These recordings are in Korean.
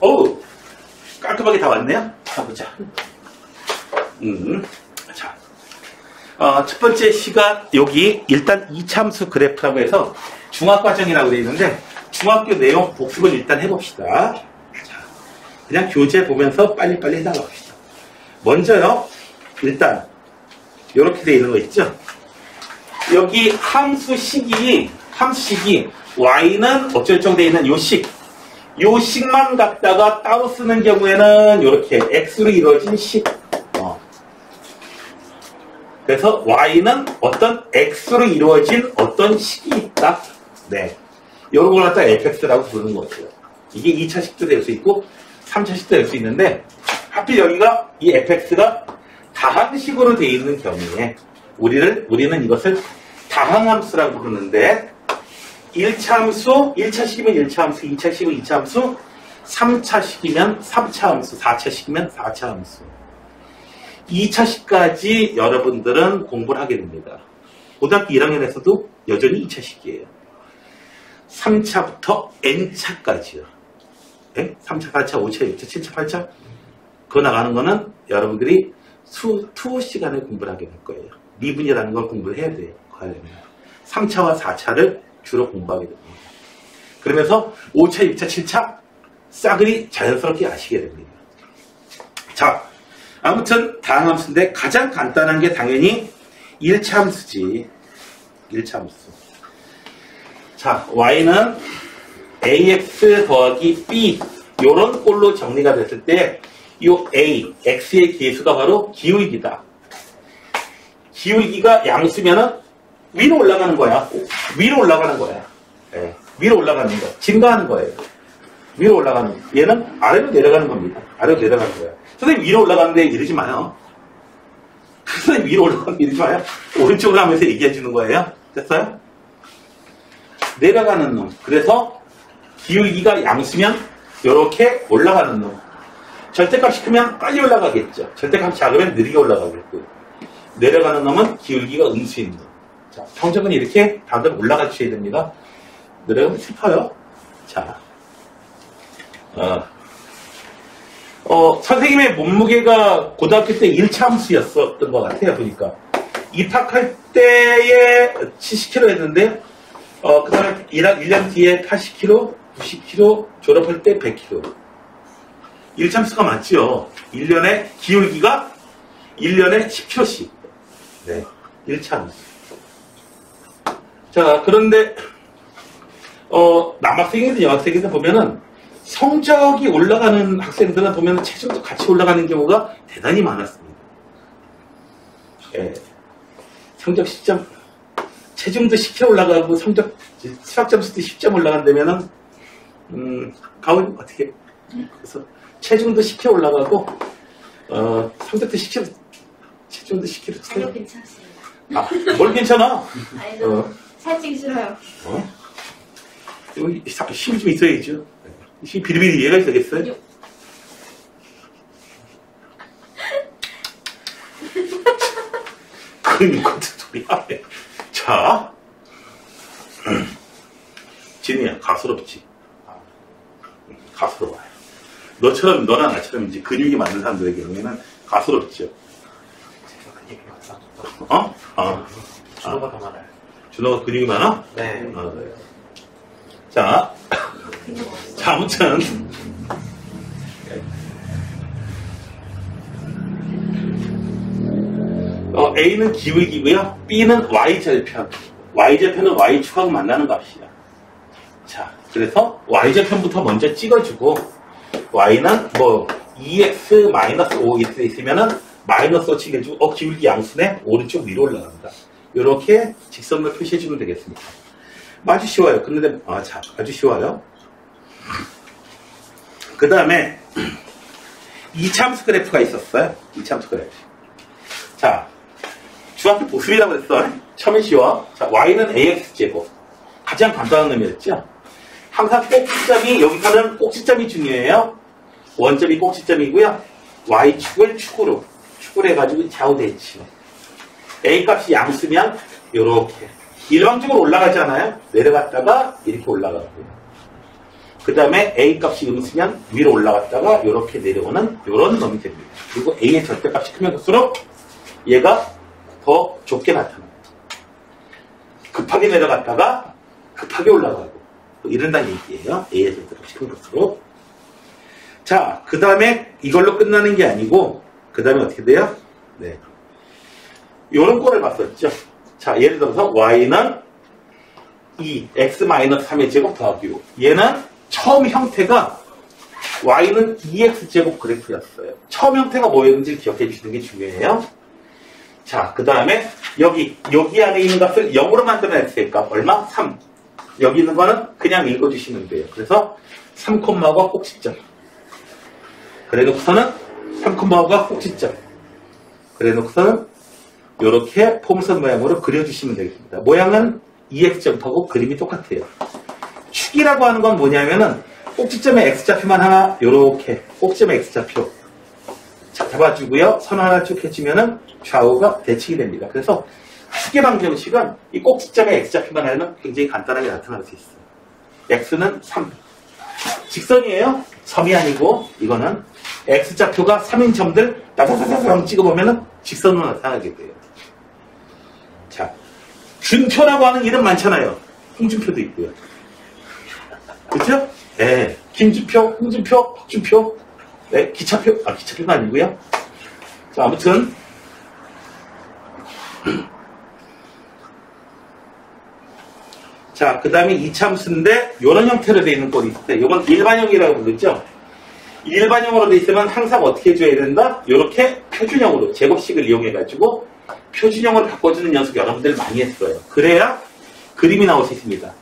어우, 깔끔하게 다 왔네요. 자, 보자. 자, 첫 번째 시간, 여기 일단 이차함수 그래프라고 해서 중학과정이라고 되어 있는데, 중학교 내용 복습을 일단 해봅시다. 자, 그냥 교재 보면서 빨리빨리 해나갑시다. 먼저요, 일단, 이렇게 되어 있는 거 있죠? 여기 함수식이, y는 어쩔정 되어 있는 요 식만 갖다가 따로 쓰는 경우에는 이렇게 x로 이루어진 식. 그래서 y는 어떤 x로 이루어진 어떤 식이 있다. 네. 이런 걸 갖다 fx라고 부르는 거죠. 이게 2차 식도 될 수 있고 3차 식도 될 수 있는데 하필 여기가 이 fx가 다항식으로 되어 있는 경우에 우리는 이것을 다항함수라고 부르는데 1차 함수, 1차 식이면 1차 함수, 2차 식이면 2차 함수, 3차 식이면 3차 함수, 4차 식이면 4차 함수. 2차 식까지 여러분들은 공부를 하게 됩니다. 고등학교 1학년에서도 여전히 2차 식이에요. 3차부터 n차까지요. 네? 3차, 4차, 5차, 6차, 7차, 8차. 그거 나가는 거는 여러분들이 투 시간에 공부를 하게 될 거예요. 미분이라는 걸 공부를 해야 돼요. 하려면. 3차와 4차를 주로 공부하게 됩니다. 그러면서 5차, 6차, 7차 싸그리 자연스럽게 아시게 됩니다. 자, 아무튼 다항함수인데 가장 간단한 게 당연히 1차 함수지. 1차 함수. 자, y는 ax 더하기 b 요런 꼴로 정리가 됐을 때 요 a, x의 계수가 바로 기울기다. 기울기가 양수면은 위로 올라가는 거야. 위로 올라가는 거야. 네. 위로 올라가는 거. 증가하는 거예요. 위로 올라가는 거. 얘는 아래로 내려가는 겁니다. 아래로 내려가는 거야. 선생님 위로 올라가는데 이러지 마요. 선생님 위로 올라가는데 이러지 마요. 오른쪽으로 하면서 얘기해 주는 거예요. 됐어요? 내려가는 놈. 그래서 기울기가 양수면 이렇게 올라가는 놈. 절대값이 크면 빨리 올라가겠죠. 절대값이 작으면 느리게 올라가겠고. 내려가는 놈은 기울기가 음수인 놈. 자, 성적은 이렇게 다들 올라가 주셔야 됩니다. 내려가면 슬퍼요. 자, 선생님의 몸무게가 고등학교 때 1차 함수였었던 것 같아요. 보니까 입학할 때에 70kg 했는데 그 다음에 1년 뒤에 80kg, 90kg, 졸업할 때 100kg. 1차 함수가 맞죠. 1년에 기울기가 1년에 10kg씩. 네, 1차 함수. 자, 그런데 남학생이든 여학생이든 보면은 성적이 올라가는 학생들은 보면 체중도 같이 올라가는 경우가 대단히 많았습니다. 예. 성적 10점, 체중도 10kg 올라가고 성적 수학 점수도 10점 올라간다면은 가을 어떻게? 그래서 체중도 10kg 올라가고 성적도 10kg, 체중도 10kg. 아니요, 괜찮습니다. 아, 뭘 괜찮아? 아니, 살찌기 싫어요. 여기 힘이 좀 있어야죠. 힘이 비리비리 이해가 되겠어요? 그건 같은 소리야. 자, 진이야, 가스럽지. 가스러워요. 너나 나처럼 이제 근육이 많은 사람들의 경우에는 가스럽죠. 준호가 더 많아요. 준호가 근육이 많아? 네. 네. 자, 아무튼 A는 기울기고요. B는 Y절편. Y절편은 Y축하고 만나는 값이야. 자, 그래서 Y절편부터 먼저 찍어주고 Y는 뭐 2x-5 있으면은 마이너스 5 찍어주고 기울기 양수네. 오른쪽 위로 올라갑니다. 이렇게 직선으로 표시해주면 되겠습니다. 아주 쉬워요. 근데 아주 쉬워요. 그 다음에 2차 함수 그래프가 있었어요. 2차 함수 그래프. 자, 중학교 복습이라고 했어. 처음에 쉬워. 자, y는 ax제곱. 가장 간단한 놈이었죠. 항상 꼭지점이, 여기서는 꼭지점이 중요해요. 원점이 꼭지점이고요. y축을 축으로 해가지고 좌우 대칭. A 값이 양수면 요렇게 일방적으로 올라가잖아요. 내려갔다가 이렇게 올라가고요. 그 다음에 A 값이 음수면 위로 올라갔다가 이렇게 내려오는 이런 놈이 됩니다. 그리고 A의 절대값이 크면 클수록 얘가 더 좁게 나타납니다. 급하게 내려갔다가 급하게 올라가고 이런다는 얘기예요. A의 절대값이 큰 것으로. 자, 그 다음에 이걸로 끝나는 게 아니고 그 다음에 어떻게 돼요? 네, 요런 꼴을 봤었죠. 자, 예를 들어서 Y는 2, X-3의 제곱 더하기 5. 얘는 처음 형태가 Y는 2X제곱 그래프였어요. 처음 형태가 뭐였는지 기억해 주시는 게 중요해요. 자, 그 다음에 여기 안에 있는 값을 0으로 만들어낼 값 얼마? 3. 여기 있는 거는 그냥 읽어주시면 돼요. 그래서 3콤마가 꼭지점. 그래 놓고서는 3콤마가 꼭지점. 그래 놓고서는 이렇게 폼선 모양으로 그려주시면 되겠습니다. 모양은 2X점하고 그림이 똑같아요. 축이라고 하는 건 뭐냐면은 꼭지점에 X좌표만 하나 이렇게 꼭지점에 X좌표 잡아주고요. 선 하나 쭉 해주면은 좌우가 대칭이 됩니다. 그래서 축의 방정식은 이 꼭지점에 X좌표만 하면 굉장히 간단하게 나타날 수 있어요. X는 3. 직선이에요. 점이 아니고 이거는 X좌표가 3인 점들 따다다다당 찍어보면은 직선으로 나타나게 돼요. 자, 준표라고 하는 이름 많잖아요. 홍준표도 있고요. 그렇죠? 네. 김준표, 홍준표, 박준표, 네, 기차표는 아니고요. 자, 아무튼 자, 그 다음에 이참수인데 이런 형태로 되어 있는 꼴이 있어요. 이건 일반형이라고 부르죠. 일반형으로 되어 있으면 항상 어떻게 해줘야 된다? 이렇게 표준형으로 제곱식을 이용해가지고 표준형으로 바꿔주는 연습 여러분들 많이 했어요. 그래야 그림이 나올 수 있습니다.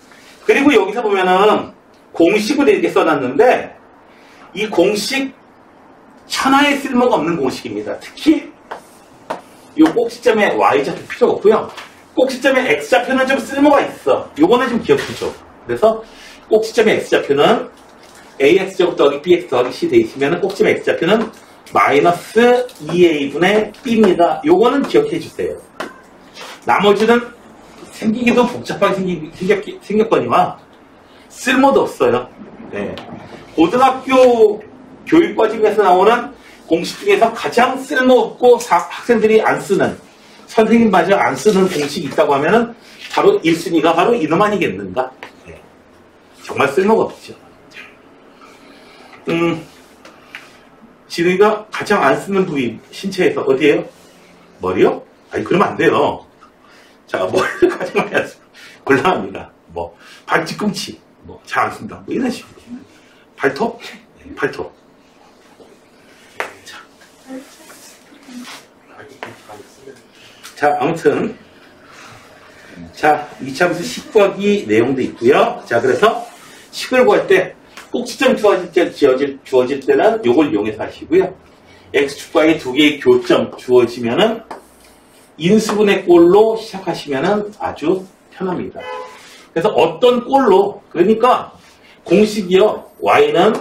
그리고 여기서 보면은 공식을 이렇게 써놨는데 이 공식 천하에 쓸모가 없는 공식입니다. 특히 이 꼭지점에 Y좌표 필요 없고요. 꼭지점에 X좌표는 좀 쓸모가 있어. 요거는 좀 기억해줘. 그래서 꼭지점의 X좌표는 AX제곱 더하기 BX 더하기 C 돼 있으면 꼭지점의 X좌표는 마이너스 2A분의 B입니다. 요거는 기억해 주세요. 나머지는 생기기도 복잡하게 생겼거니와 쓸모도 없어요. 네. 고등학교 교육과정에서 나오는 공식 중에서 가장 쓸모없고 학생들이 안 쓰는 선생님마저 안 쓰는 공식이 있다고 하면은 바로 1순위가 바로 이놈 아니겠는가? 네. 정말 쓸모가 없죠. 진우이가 가장 안 쓰는 부위 신체에서 어디예요? 머리요? 아니 그러면 안 돼요. 자, 머리를 가장 많이 안 쓰고 곤란합니다. 뭐 발뒤꿈치 뭐 잘 안 쓴다. 뭐 이런 식으로. 발톱? 네, 발톱. 자, 아무튼 자, 이참수 식 구하기 내용도 있고요. 자, 그래서 식을 구할 때 꼭지점 주어질 때는 요걸 이용해서 하시고요. X축과의 두 개의 교점 주어지면은 인수분해 꼴로 시작하시면은 아주 편합니다. 그래서 어떤 꼴로, 그러니까 공식이요. Y는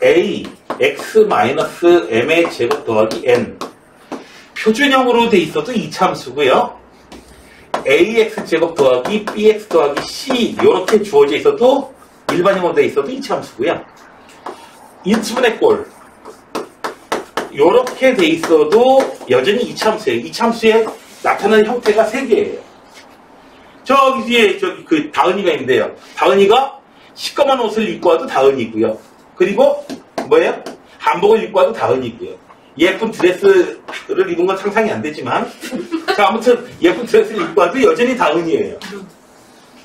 A, X-M의 제곱 더하기 N. 표준형으로 돼 있어도 이참수고요. AX제곱 더하기 BX 더하기 C 이렇게 주어져 있어도 일반형으로 돼 있어도 이참수고요. 인수분해 꼴 이렇게 돼 있어도 여전히 이참수예요. 이참수에 나타나는 형태가 세 개예요. 저기 뒤에 그 다은이가 있는데요. 다은이가 시꺼먼 옷을 입고 와도 다은이고요. 그리고 뭐예요? 한복을 입고 와도 다은이고요. 예쁜 드레스를 입은 건 상상이 안 되지만 자, 아무튼 예쁜 드레스를 입고 와도 여전히 다은이에요.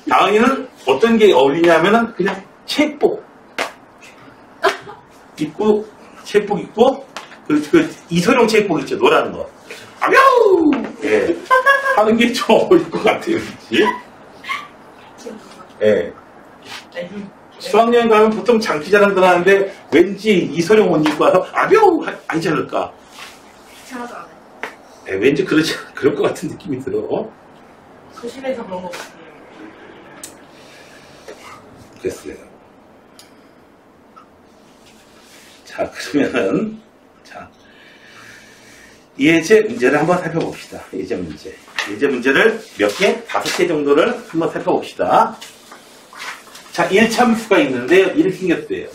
다은이는 어떤 게 어울리냐면은 그냥 체육복 입고 그 이소룡 체육복 있죠. 노라는 거. 아뮤! 예. 하는 게 좀 어울릴 것 같아요. 그치? 예. 수학여행 가면 보통 장기자랑들 하는데 왠지 이소룡 옷 입고 와서 아뮤! 하지 않을까? 이상하지 않아요. 예, 왠지 그럴 것 같은 느낌이 들어. 소심해서 그런 거 같아요. 그랬어요. 자, 그러면은, 자, 예제 문제를 한번 살펴봅시다. 예제 문제. 예제 문제를 몇 개? 5개 정도를 한번 살펴봅시다. 자, 1참수가 있는데요. 이렇게 생겼대요.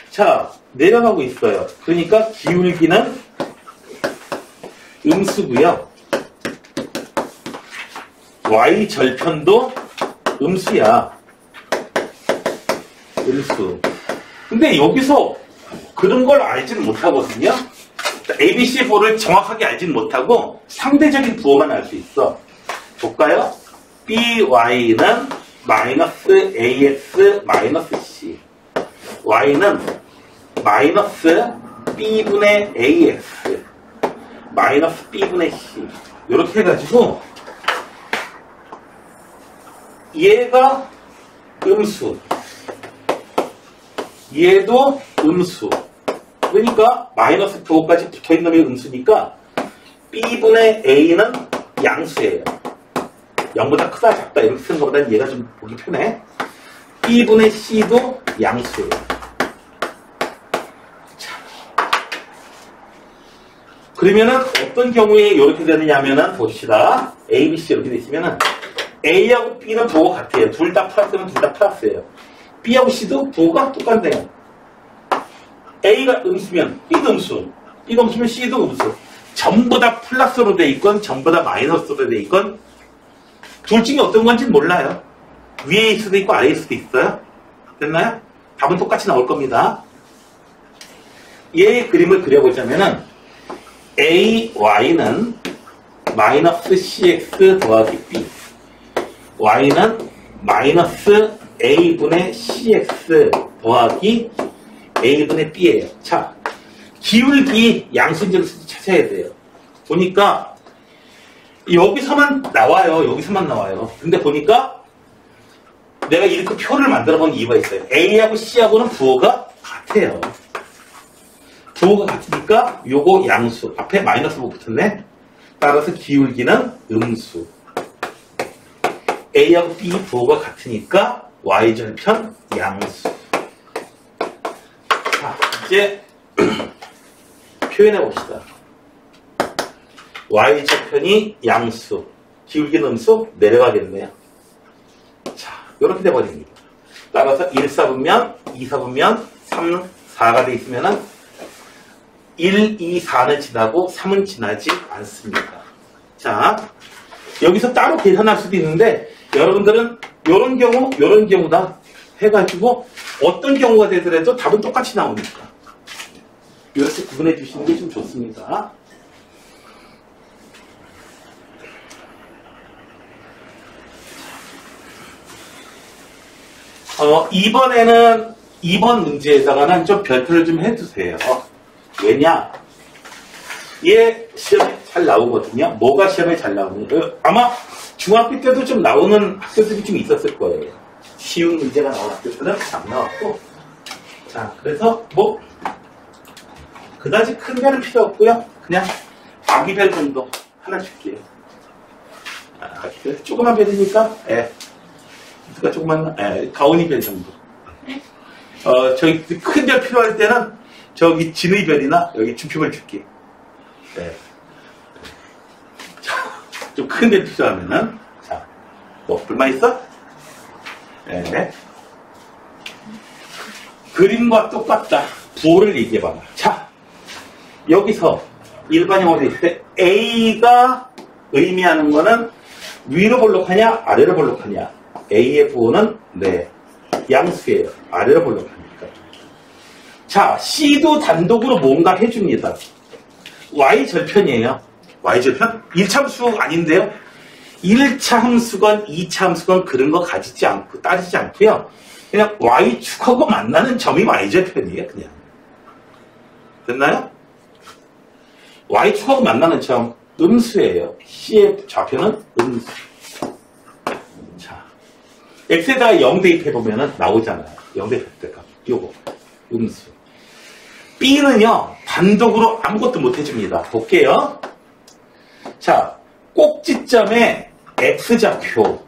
자, 내려가고 있어요. 그러니까 기울기는 음수고요. y 절편도 음수야. 음수. 근데 여기서 그런 걸 알지는 못하거든요. ABC4를 정확하게 알지는 못하고 상대적인 부호만 알 수 있어. 볼까요? BY는 마이너스 AX 마이너스 C. Y는 마이너스 B분의 AX 마이너스 B분의 C. 이렇게 해가지고 얘가 음수, 얘도 음수. 그러니까 마이너스 부호까지 붙어있는 놈이 음수니까 B분의 A는 양수예요. 0보다 크다 작다 이렇게 쓰는 것보다는 얘가 좀 보기 편해. B분의 C도 양수예요. 자. 그러면은 어떤 경우에 이렇게 되느냐 하면은 봅시다. A, B, C 이렇게 돼 있으면은 A하고 B는 부호가 같아요. 둘 다 플러스면 둘 다 플러스예요. B하고 C도 부호가 똑같네요. A가 음수면 B도 음수, B가 음수면 C도 음수. 전부 다 플러스로 돼 있건 전부 다 마이너스로 돼 있건 둘 중에 어떤 건지는 몰라요. 위에 있을 수도 있고 아래에 있을 수도 있어요. 됐나요? 답은 똑같이 나올 겁니다. 얘의 그림을 그려보자면은 AY는 마이너스 CX 더하기 B, Y는 마이너스 A분의 CX 더하기 A분의 B예요. 자, 기울기 양수인지를 찾아야 돼요. 보니까 여기서만 나와요. 여기서만 나와요. 근데 보니까 내가 이렇게 표를 만들어 본 이유가 있어요. A하고 C하고는 부호가 같아요. 부호가 같으니까 요거 양수. 앞에 마이너스 부호 붙었네. 따라서 기울기는 음수. A하고 B 부호가 같으니까 Y절편 양수. 자, 이제 표현해 봅시다. Y절편이 양수, 기울기는 음수 내려가겠네요. 자, 이렇게 돼버립니다. 따라서 1, 4분면, 2, 4분면, 3, 4가 돼 있으면은 1, 2, 4는 지나고 3은 지나지 않습니다. 자, 여기서 따로 계산할 수도 있는데 여러분들은 이런 경우다 해가지고 어떤 경우가 되더라도 답은 똑같이 나오니까 이렇게 구분해 주시는 게 좀 좋습니다. 이번에는 이번 문제에다가는 좀 별표를 좀 해주세요. 왜냐? 얘 시험에 잘 나오거든요. 뭐가 시험에 잘 나오냐? 아마 중학교 때도 좀 나오는 학교들이 좀 있었을 거예요. 쉬운 문제가 나온 학교들은 안 나왔고. 자, 그래서 뭐 그다지 큰 별은 필요 없고요. 그냥 아기별 정도 하나 줄게요. 아기별 조그만 별이니까 누가 조그만 가온이별 정도. 저기 큰 별 필요할 때는 저기 진의별이나 여기 준표별 줄게. 네. 좀 큰 별 필요하면은 자, 뭐 불만 있어? 네. 그림과 똑같다. 부호를 얘기해봐. 자, 여기서 일반형으로 있을 때 A가 의미하는 거는 위로 볼록하냐 아래로 볼록하냐. A의 부호는 네 양수예요. 아래로 볼록하니까. 자, C도 단독으로 뭔가 해줍니다. Y절편이에요. Y절편? 1차 함수 아닌데요? 1차 함수건 2차 함수건 그런 거 가지지 않고 따지지 않고요. 그냥 Y축하고 만나는 점이 Y절편이에요. 그냥. 됐나요? Y축하고 만나는 점 음수예요. C의 좌표는 음수. 자, X에다가 0 대입해보면 나오잖아요. 0 대입할 때가 요거 음수. B는요 단독으로 아무것도 못 해줍니다. 볼게요. 자, 꼭지점에 X좌표,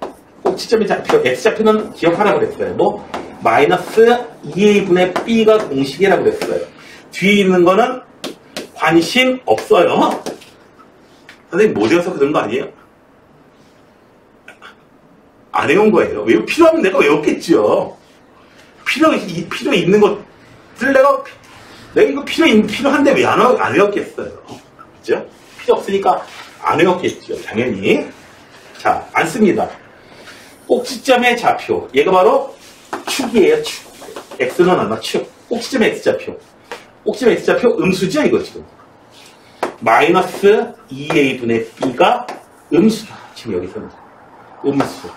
꼭지점의 좌표, X좌표는 기억하라고 그랬어요. 뭐 마이너스 2A분의 B가 공식이라고 그랬어요. 뒤에 있는 거는 관심 없어요. 선생님 못 외워서 그런 거 아니에요? 안 외운 거예요. 필요하면 내가 외웠겠죠. 필요 있는 것들 내가 이거 필요한데 왜 안 외웠겠어요? 그죠? 필요 없으니까 안 외웠겠죠. 당연히. 자, 안 씁니다. 꼭지점의 좌표. 얘가 바로 축이에요, 축. x는 얼마? 축. 꼭지점 x좌표. 꼭지점 x좌표 음수죠, 이거 지금. 마이너스 2a분의 b가 음수다. 지금 여기서는. 음수.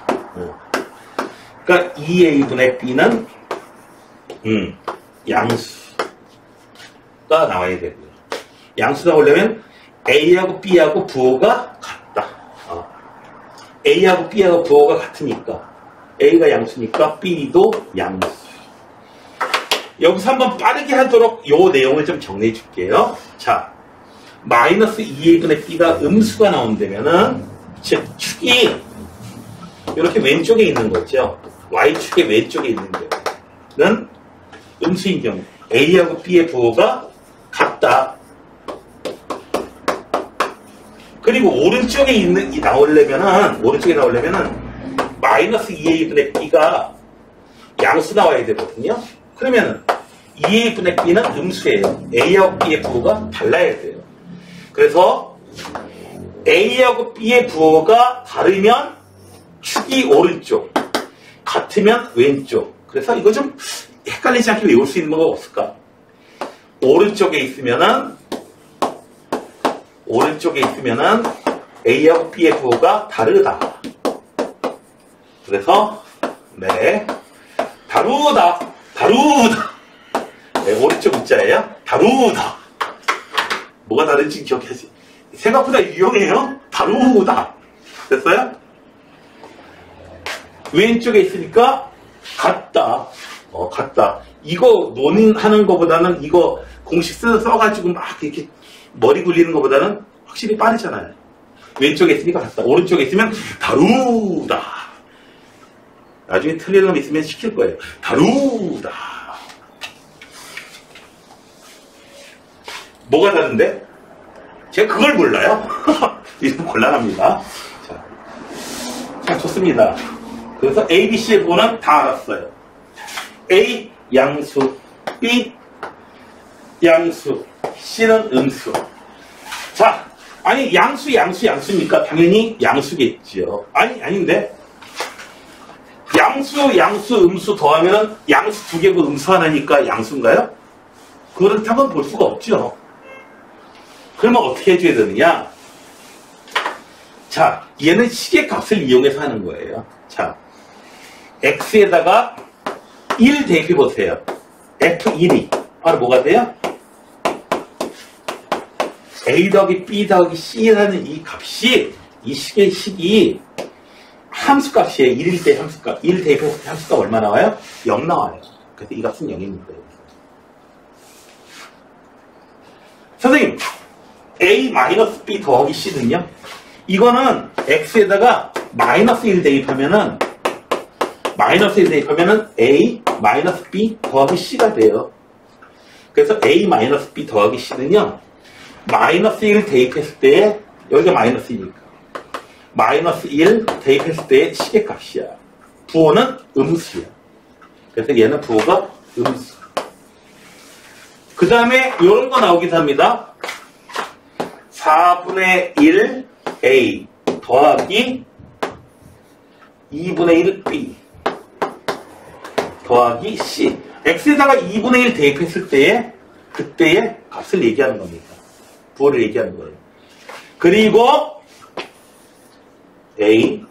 그러니까 2a분의 b는 양수가 나와야 되고요. 양수 나오려면 a하고 b하고 부호가 같다. a하고 b하고 부호가 같으니까 a가 양수니까 b도 양수. 여기서 한번 빠르게 하도록 요 내용을 좀 정리해 줄게요. 자, 마이너스 2a분의 b가 음수가 나온다면은 즉 축이 이렇게 왼쪽에 있는 거죠. y축의 왼쪽에 있는 경우는 음수인 경우 a하고 b의 부호가 같다. 그리고 오른쪽에 나오려면은 마이너스 2a분의 b가 양수 나와야 되거든요. 그러면은 2a분의 b는 음수예요. a하고 b의 부호가 달라야 돼요. 그래서 a하고 b의 부호가 다르면 축이 오른쪽, 같으면 왼쪽. 그래서 이거 좀 헷갈리지 않게 외울 수 있는 뭐가 없을까? 오른쪽에 있으면은 A하고 B의 부호가 다르다. 그래서 네, 다루다. 네, 오른쪽 문자예요. 다루다. 뭐가 다른지 기억해야지. 생각보다 유용해요. 다루다. 됐어요? 왼쪽에 있으니까 같다. 같다. 이거 논의하는 것보다는 이거 공식 써가지고 막 이렇게 머리 굴리는 것보다는 확실히 빠르잖아요. 왼쪽에 있으니까 같다. 오른쪽에 있으면 다루다. 나중에 틀리는 놈 있으면 시킬 거예요. 다루다. 뭐가 다른데? 제가 그걸 몰라요. 이거 곤란합니다. 자, 좋습니다. 그래서 A, B, C의 부호는 다 알았어요. A, 양수, B, 양수, C는 음수. 자, 아니 양수니까 당연히 양수겠지요. 아닌데 양수, 음수 더하면 양수 두 개고 음수 하나니까 양수인가요? 그렇다고 볼 수가 없죠. 그러면 어떻게 해줘야 되느냐? 자, 얘는 시계값을 이용해서 하는 거예요. 자, x에다가 1 대입해 보세요. f1이 바로 뭐가 돼요? a 더하기 b 더하기 c라는 이 값이 이 식이 함수값이에요. 1일 때 함수값. 1 대입했을 때 함수값 얼마 나와요? 0 나와요. 그래서 이 값은 0입니다. 선생님, a-b 더하기 c는요? 이거는 x에다가 마이너스 1 대입하면은 a b 더하기 c가 돼요. 그래서 a-b 더하기 c는요, 마이너스 1 대입했을 때, 여기가 마이너스 1이니까 마이너스 1 대입했을 때의 시계값이야. 부호는 음수야. 그래서 얘는 부호가 음수. 그 다음에 이런 거 나오기도 합니다. 4분의 1 A 더하기 2분의 1 B 더하기 C. X에다가 2분의 1 대입했을 때의 그때의 값을 얘기하는 겁니다. 부호를 얘기하는 거예요. 그리고 A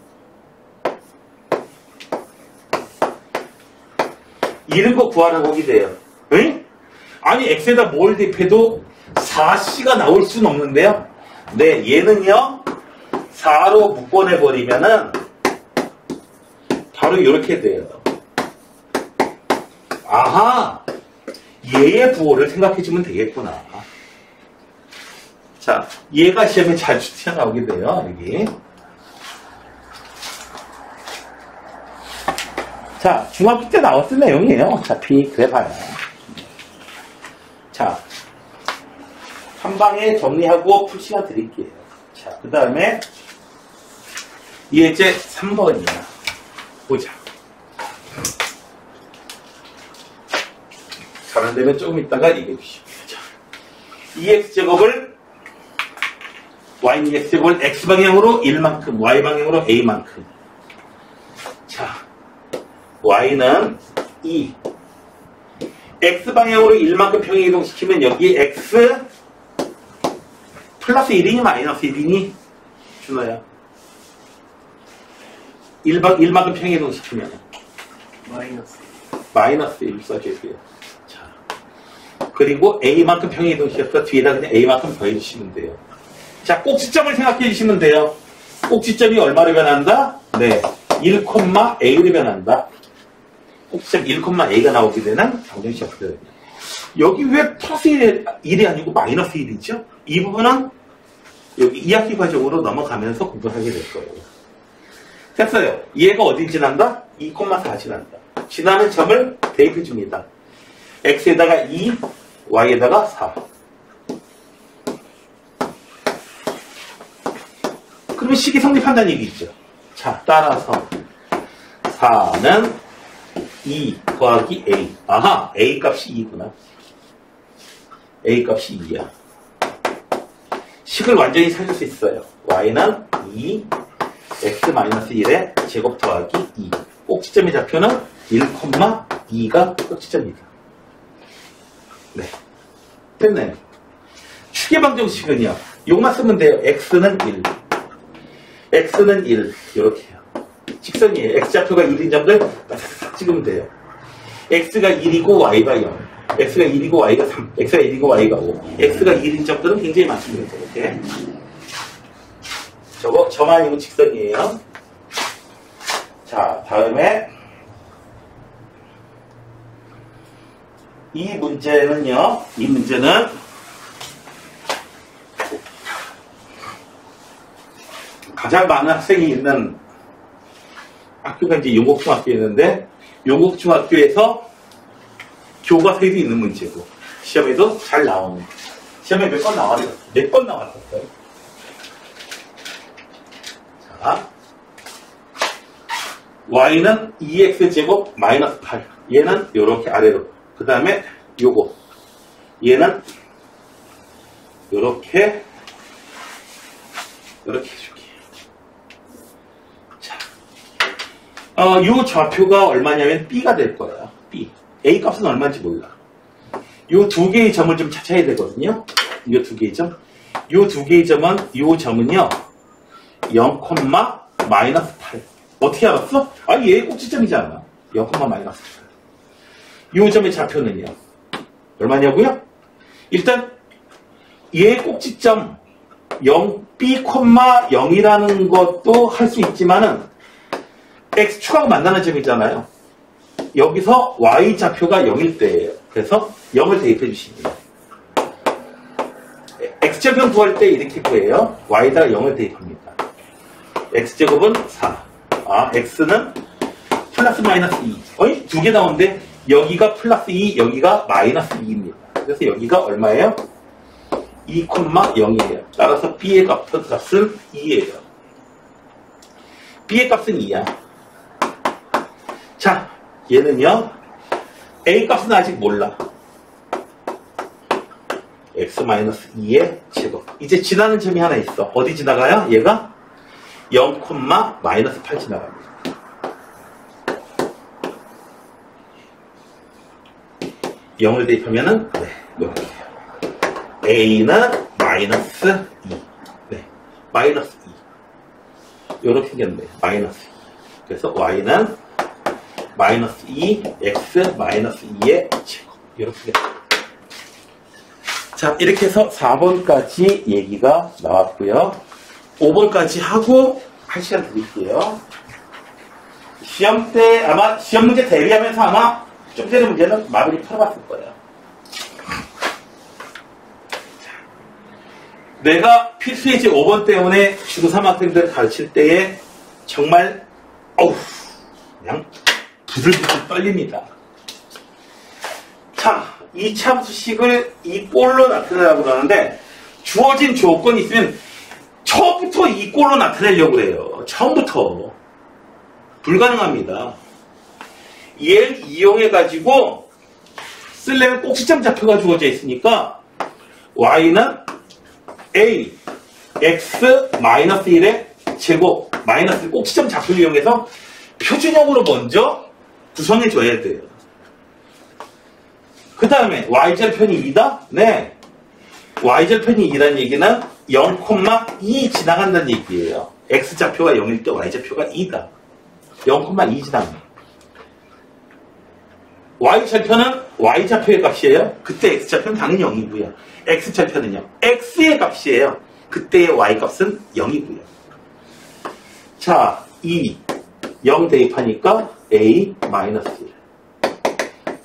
이런 거 구하라고 하게 돼요. 응? 아니 X에다 뭘 대입해도 4C가 나올 수는 없는데요. 네, 얘는요 4로 묶어내버리면은 바로 이렇게 돼요. 아하, 얘의 부호를 생각해주면 되겠구나. 자, 얘가 시험에 자주 튀어나오게 돼요. 여기. 자, 중학교 때 나왔을 내용이에요. 어차피 그래봐요. 자, 한 방에 정리하고 풀 시간 드릴게요. 자, 그 다음에 예제 3번이야. 보자. 잘 안되면 조금 있다가 얘기해 주시오. 자, 2x제곱을 y는 x제곱을 x방향으로 1만큼, y방향으로 a만큼. 자, y는 2. x방향으로 1만큼 평행이동시키면 여기 x 플러스 1이니 마이너스 1이니? 준호야. 1만큼 평행이동시키면 마이너스 1 써주세요. 자, 그리고 a만큼 평행이동시켜서 뒤에다 그냥 a만큼 더해주시면 돼요. 자, 꼭지점을 생각해 주시면 돼요. 꼭지점이 얼마로 변한다? 네, 1,a로 변한다. 꼭지점 1,a가 나오게 되는 방정식이었거든요. 여기 왜 플러스 1이 아니고 마이너스 1이죠? 이 부분은 여기 2학기 과정으로 넘어가면서 공부를 하게 될 거예요. 됐어요. 얘가 어디 지난다? 2,4 지난다. 지나는 점을 대입해 줍니다. x에다가 2, y에다가 4. 그러면 식이 성립한다는 얘기죠. 자, 따라서 4는 2 더하기 a. 아하, a 값이 2구나. a 값이 2야. 식을 완전히 살릴 수 있어요. y는 2, x-1의 제곱 더하기 2. 꼭지점의 좌표는 1,2가 꼭지점이다. 네. 됐나요? 축의 방정식은요. 요것만 쓰면 돼요. x는 1. x는 1. 이렇게요. 직선이에요. x좌표가 1인 점들 딱 찍으면 돼요. x가 1이고 y가 0. x가 1이고 y가 3. x가 1이고 y가 5. x가 1인 점들은 굉장히 많습니다. 이렇게. 저거 점 아니고 직선이에요. 자, 다음에 이 문제는요. 이 문제는 가장 많은 학생이 있는 학교가 이제 용곡중학교였는데 용곡중학교에서 교과서에도 있는 문제고 시험에도 잘 나오는 시험에 몇 번 나왔어요? 몇 번 나왔었어요? 자, y는 2x제곱 마이너스 8. 얘는 이렇게 아래로. 그 다음에 요거. 얘는 이렇게 해줄게요. 자, 요 좌표가 얼마냐면 b가 될 거예요. b. a 값은 얼마인지 몰라. 요 두 개의 점을 좀 찾아야 되거든요. 요 두 개의 점. 요 두 개의 점은 요 점은요. 0, 마이너스 8. 어떻게 알았어? 아니, 얘 꼭지점이잖아. 0, 마이너스 8. 요 점의 좌표는요. 얼마냐고요? 일단 얘 꼭지점 0b,0이라는 것도 할 수 있지만은 x축하고 만나는 점이잖아요. 여기서 y 좌표가 0일 때예요. 그래서 0을 대입해 주십니다. x제곱은 구할 때 이렇게 구해요. y에다가 0을 대입합니다. x제곱은 4. 아, x는 플러스 마이너스 2. 어이? 두 개 나오는데 여기가 플러스 2, 여기가 마이너스 2입니다. 그래서 여기가 얼마예요? 2,0이에요. 따라서 b의 값은 2예요. b의 값은 2야. 자, 얘는요. a 값은 아직 몰라. x-2의 제곱. 이제 지나는 점이 하나 있어. 어디 지나가요? 얘가 0, 마이너스 8 지나갑니다. (0을) 대입하면은 네, 이렇게 돼요. a는 마이너스 2. 네, 마이너스 2. 이렇게 생겼네요. 마이너스 2. 그래서 y는 마이너스 2, x 마이너스 2의 제곱. 이렇게 돼요. 자, 이렇게 해서 4번까지 얘기가 나왔고요. 5번까지 하고 할 시간 드릴게요. 시험 때 아마 시험 문제 대비하면서 아마 좀 전에 문제는 마무리 풀어봤을 거예요. 내가 필수예제 5번 때문에 중3 학생들 가르칠 때에 정말 그냥 부들부들 떨립니다. 자, 이 참수식을 이 볼로 나타내라고 그러는데 주어진 조건이 있으면 처음부터 이 꼴로 나타내려고 그래요. 처음부터. 불가능합니다. 얘를 이용해가지고 쓰려면 꼭지점 좌표가 주어져 있으니까 y는 a x 마이너스 1의 제곱 마이너스 꼭지점 좌표를 이용해서 표준형으로 먼저 구성해줘야 돼요. 그 다음에 y절편이 2다? 네. y절편이 2라는 얘기는 0,2 지나간다는 얘기예요. x좌표가 0일 때 y좌표가 2다. 0,2 지나갑니다. y절편은 y좌표의 값이에요. 그때 x좌표는 당연히 0이고요. x절편은요. x의 값이에요. 그때의 y값은 0이고요. 자, 2, 0 대입하니까 a 마이너스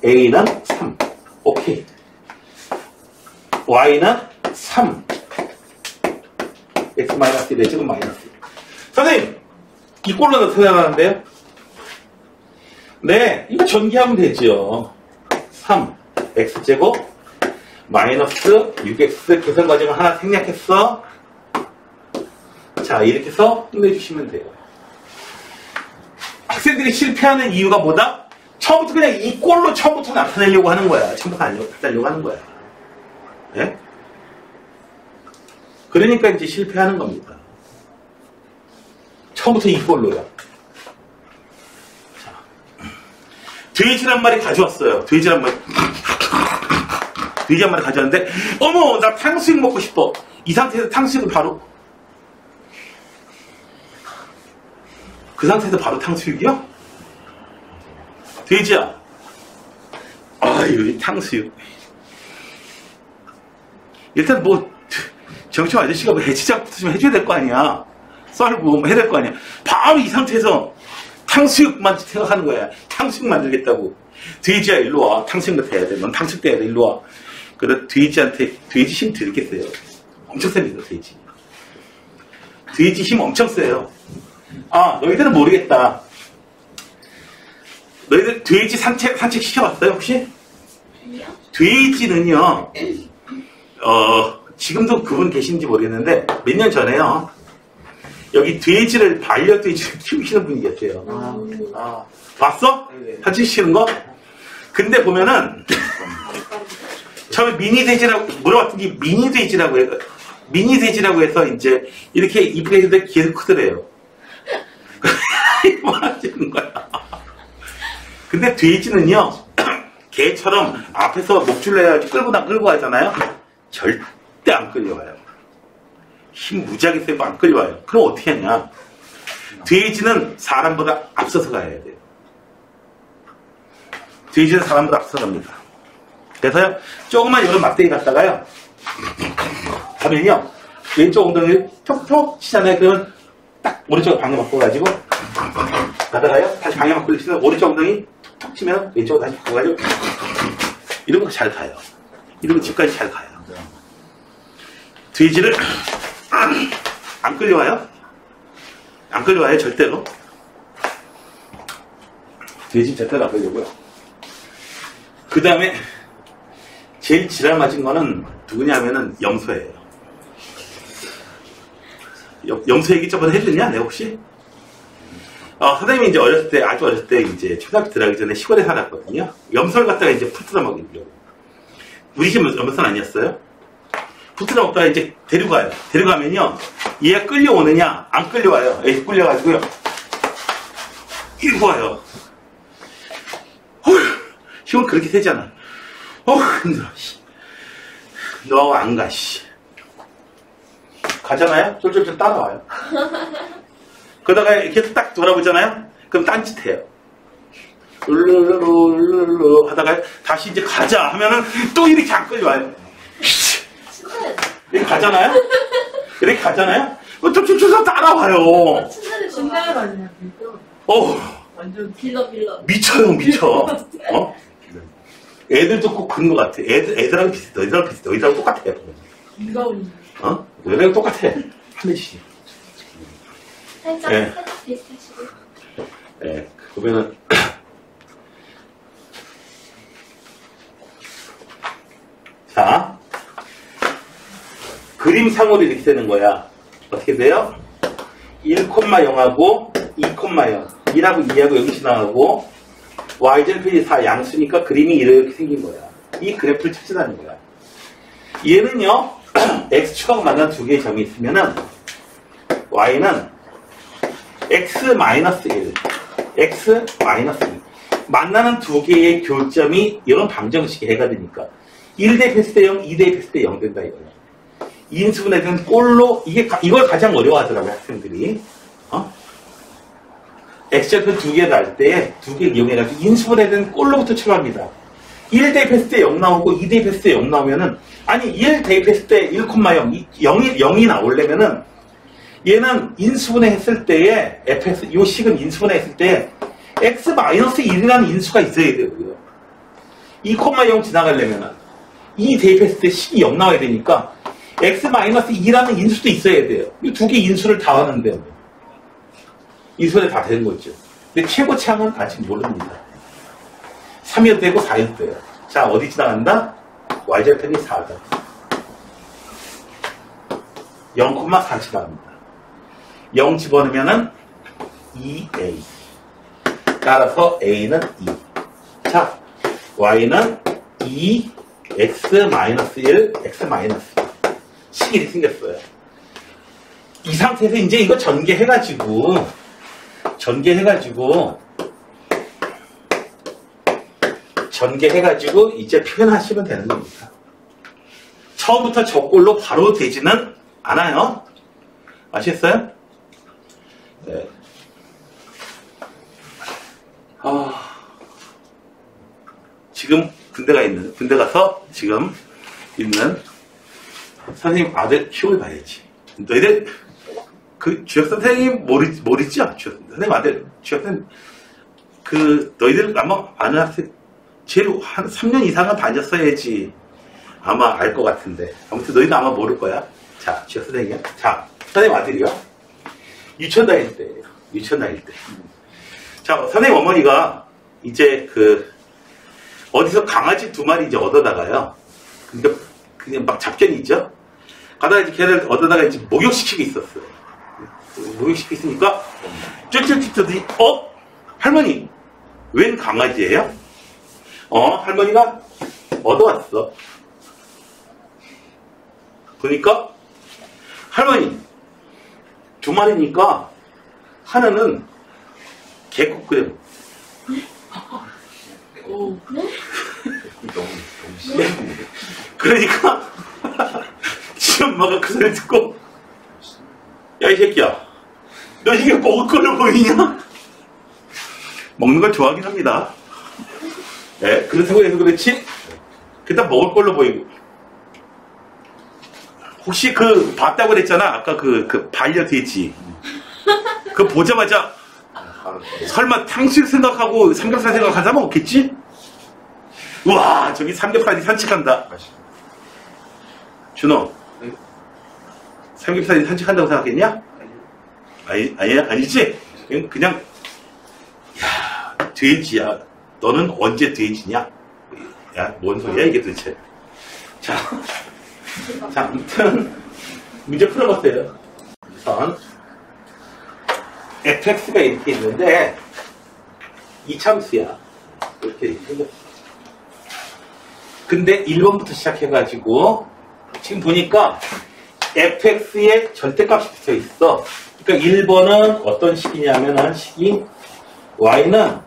1. a는 3. 오케이. y는 3. x 마이너스 1의 제곱 마이너스 1. 선생님, 이 꼴로 나타나는데요? 네, 이거 전기하면 되죠. 3, x제곱, 마이너스 6x 계산 과정을 하나 생략했어. 자, 이렇게 해서 끝내주시면 돼요. 학생들이 실패하는 이유가 뭐다? 처음부터 그냥 이 꼴로 처음부터 나타내려고 하는 거야. 처음부터 나타내려고 하는 거야. 예? 그러니까 이제 실패하는 겁니다. 처음부터 이 꼴로요. 돼지란 말이 가져왔어요. 돼지 한 마리 가져왔는데, 어머, 나 탕수육 먹고 싶어. 이 상태에서 탕수육을 바로, 그 상태에서 바로 탕수육이요? 돼지야. 아유, 탕수육. 일단 뭐, 정청 아저씨가 뭐 해치장부터 좀 해줘야 될 거 아니야. 썰고 뭐 해야 될 거 아니야. 바로 이 상태에서 탕수육만 생각하는 거야. 탕수육 만들겠다고. 돼지야, 일로 와. 탕수육부터 해야 돼. 넌 탕수육 돼야 돼. 일로 와. 그래, 돼지한테, 돼지 힘 들겠어요. 엄청 셉니다, 돼지. 돼지 힘 엄청 세요. 아, 너희들은 모르겠다. 너희들 돼지 산책 시켜봤어요, 혹시? 아니요. 돼지는요, 지금도 그분 계신지 모르겠는데, 몇 년 전에요. 여기 돼지를, 반려돼지를 키우시는 분이 계세요. 봤어? 사진 시키는 거? 근데 보면은, 처음에 미니돼지라고, 물어봤더니 미니돼지라고 해서, 미니돼지라고 해서 이제, 이렇게 이쁘게 했는데 계속 크더래요. 뭐 하시는 거야. 근데 돼지는요, 개처럼 앞에서 목줄로 해가지고 끌고 가잖아요. 절대 안 끌려와요. 힘 무지하게 세고 안 끌려와요. 그럼 어떻게 하냐. 돼지는 사람보다 앞서서 가야 돼요. 돼지는 사람보다 앞서서 갑니다. 그래서요, 조그만 이런 막대기 갖다가요, 하면요, 왼쪽 엉덩이를 톡톡 치잖아요. 그러면 딱 오른쪽 방향 바꿔가지고, 가다가요, 다시 방향 바꾸시면 오른쪽 엉덩이 톡톡 치면 왼쪽으로 다시 바꿔가지고, 이런 거 잘 가요. 이런 거 집까지 잘 가요. 돼지를 안 끌려와요? 안 끌려와요, 절대로. 돼지 절대로 안 끌려고요. 그 다음에 제일 지랄 맞은 거는 누구냐면은 염소예요. 염소 얘기 저번에 해줬냐? 내가 혹시? 선생님이 이제 어렸을 때, 아주 어렸을 때 이제 초등학교 들어가기 전에 시골에 살았거든요. 염소를 갖다가 이제 풀 뜯어 먹이려고. 우리 집 염소는 아니었어요? 풀 뜯어 먹다가 이제 데려가요. 데려가면요, 얘가 끌려오느냐? 안 끌려와요. 얘 끌려가지고요. 이리고 와요. 힘은 그렇게 세잖아. 힘들어. 너 안 가, 씨. 가잖아요? 쫄쫄쫄 따라와요. 그러다가 이렇게 딱 돌아보잖아요? 그럼 딴짓해요. 울루루루루루 하다가 다시 이제 가자 하면은 또 이렇게 안 끌려와요. 이렇게 가잖아요? 이렇게 가잖아요? 쫄쫄쫄 따라와요. 신나는 아니야, 완전 빌러. 미쳐요, 미쳐. 애들도 꼭 그런 것 같아. 애들하고 비슷해. 너희들하고 똑같아요. 비가 오는. 너희들하고 똑같아. 하늘씨. 살짝 네. 비슷하시고. 예, 보면은, 자, 그 그림상으로 이렇게 되는 거야. 어떻게 돼요? 1,0하고 2,0 1하고 2하고 여기 지나가고 y절편이 4 양수니까 그림이 이렇게 생긴 거야. 이 그래프를 찾으라는 거야. 얘는요 x축하고 만나는 두 개의 점이 있으면은 y는 x-1 x-1 만나는 두 개의 교점이 이런 방정식이 해가 되니까 1 대입했을 때 0, 2 대입했을 때 0 된다 이거야. 인수분해 된 꼴로 이걸 가장 어려워하더라고요 학생들이. x절편 두 개를 할 때 두 개를 이용해가지고 인수분해 된 꼴로부터 출발합니다. 1 대입했을 때 0 나오고 2 대입했을 때 0 나오면은 아니 1 대입했을 때 1,0 0이 나오려면은 얘는 인수분해 했을 때에 fx 요 식은 인수분해 했을 때 x-1이라는 인수가 있어야 되고요. 2,0 지나가려면은 2 대입했을 때 식이 0 나와야 되니까 x-2라는 인수도 있어야 돼요. 이 두 개 인수를 다 하는데 인수분해 다 되는 거죠. 근데 최고차항은 아직 모릅니다. 3일 되고 4일 돼요. 자, 어디 지나간다? y절편이 4다. 0,4 지나갑니다. 0 집어넣으면은 2a. 따라서 a는 2. 자, y는 2, x-1, x-1. 식이 이렇게 생겼어요. 이 상태에서 이제 이거 전개해가지고 이제 표현하시면 되는 겁니다. 처음부터 저꼴로 바로 되지는 않아요. 아시겠어요? 네. 지금 군대 가서 지금 있는 선생님 아들 시험을 봐야지. 너희들 그 주역 선생님 모르죠? 주역 선생님 아들 주역 선생님 너희들 아마 아는 학생 제일 한 3년 이상은 다녔어야지 아마 알 것 같은데 아무튼 너희는 아마 모를 거야. 자, 주역 선생님. 자, 선생님 아들이요. 유치원 다닐 때예요. 자, 선생님 어머니가 이제 어디서 강아지 2마리 이제 얻어다가요. 근데 그냥 막 잡견이죠. 가다가 이제 걔를 얻어다가 이제 목욕시키고 있었어요. 목욕시키고 있으니까 쫄쫄쫄더니 할머니 웬 강아지예요? 할머니가 얻어왔어. 그러니까 할머니 2마리니까 하나는 개코크림. 그러니까 지엄마가 그 소리 듣고 야 이 새끼야 너 이게 먹을 걸로 보이냐? 먹는 걸 좋아하긴 합니다. 네, 그런 생각에서 그렇지 그다 먹을 걸로 보이고 혹시 봤다고 그랬잖아 아까 반려돼지 그거 보자마자 설마 탕수육 생각하고 삼겹살 생각한 사람 없겠지? 우와 저기 삼겹살이 산책한다. 준호 삼겹살이 산책한다고 생각했냐? 아니지? 그냥 야 돼지야 너는 언제 돼지냐? 야 뭔 소리야 이게 도대체. 자 아무튼 문제 풀어봤어요. 우선 fx가 이렇게 있는데 이 참수야. 이렇게 생겼어. 근데 1번부터 시작해가지고 지금 보니까 fx에 절대값이 붙어 있어. 그러니까 1번은 어떤 식이냐면은 식이 y는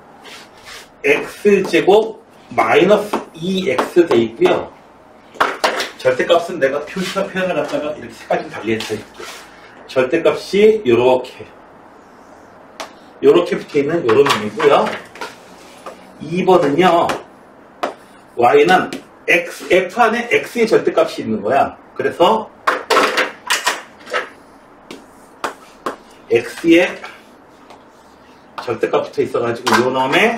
x제곱 마이너스 2x 돼 있고요. 절대값은 내가 표현을 갖다가 이렇게 색깔 좀 달리해서 있고 절대값이 요렇게 붙어 있는 요런 놈이고요. 2번은요 y는 f 안에 x의 절대값이 있는 거야. 그래서 x의 절대값 붙어 있어가지고 요 놈의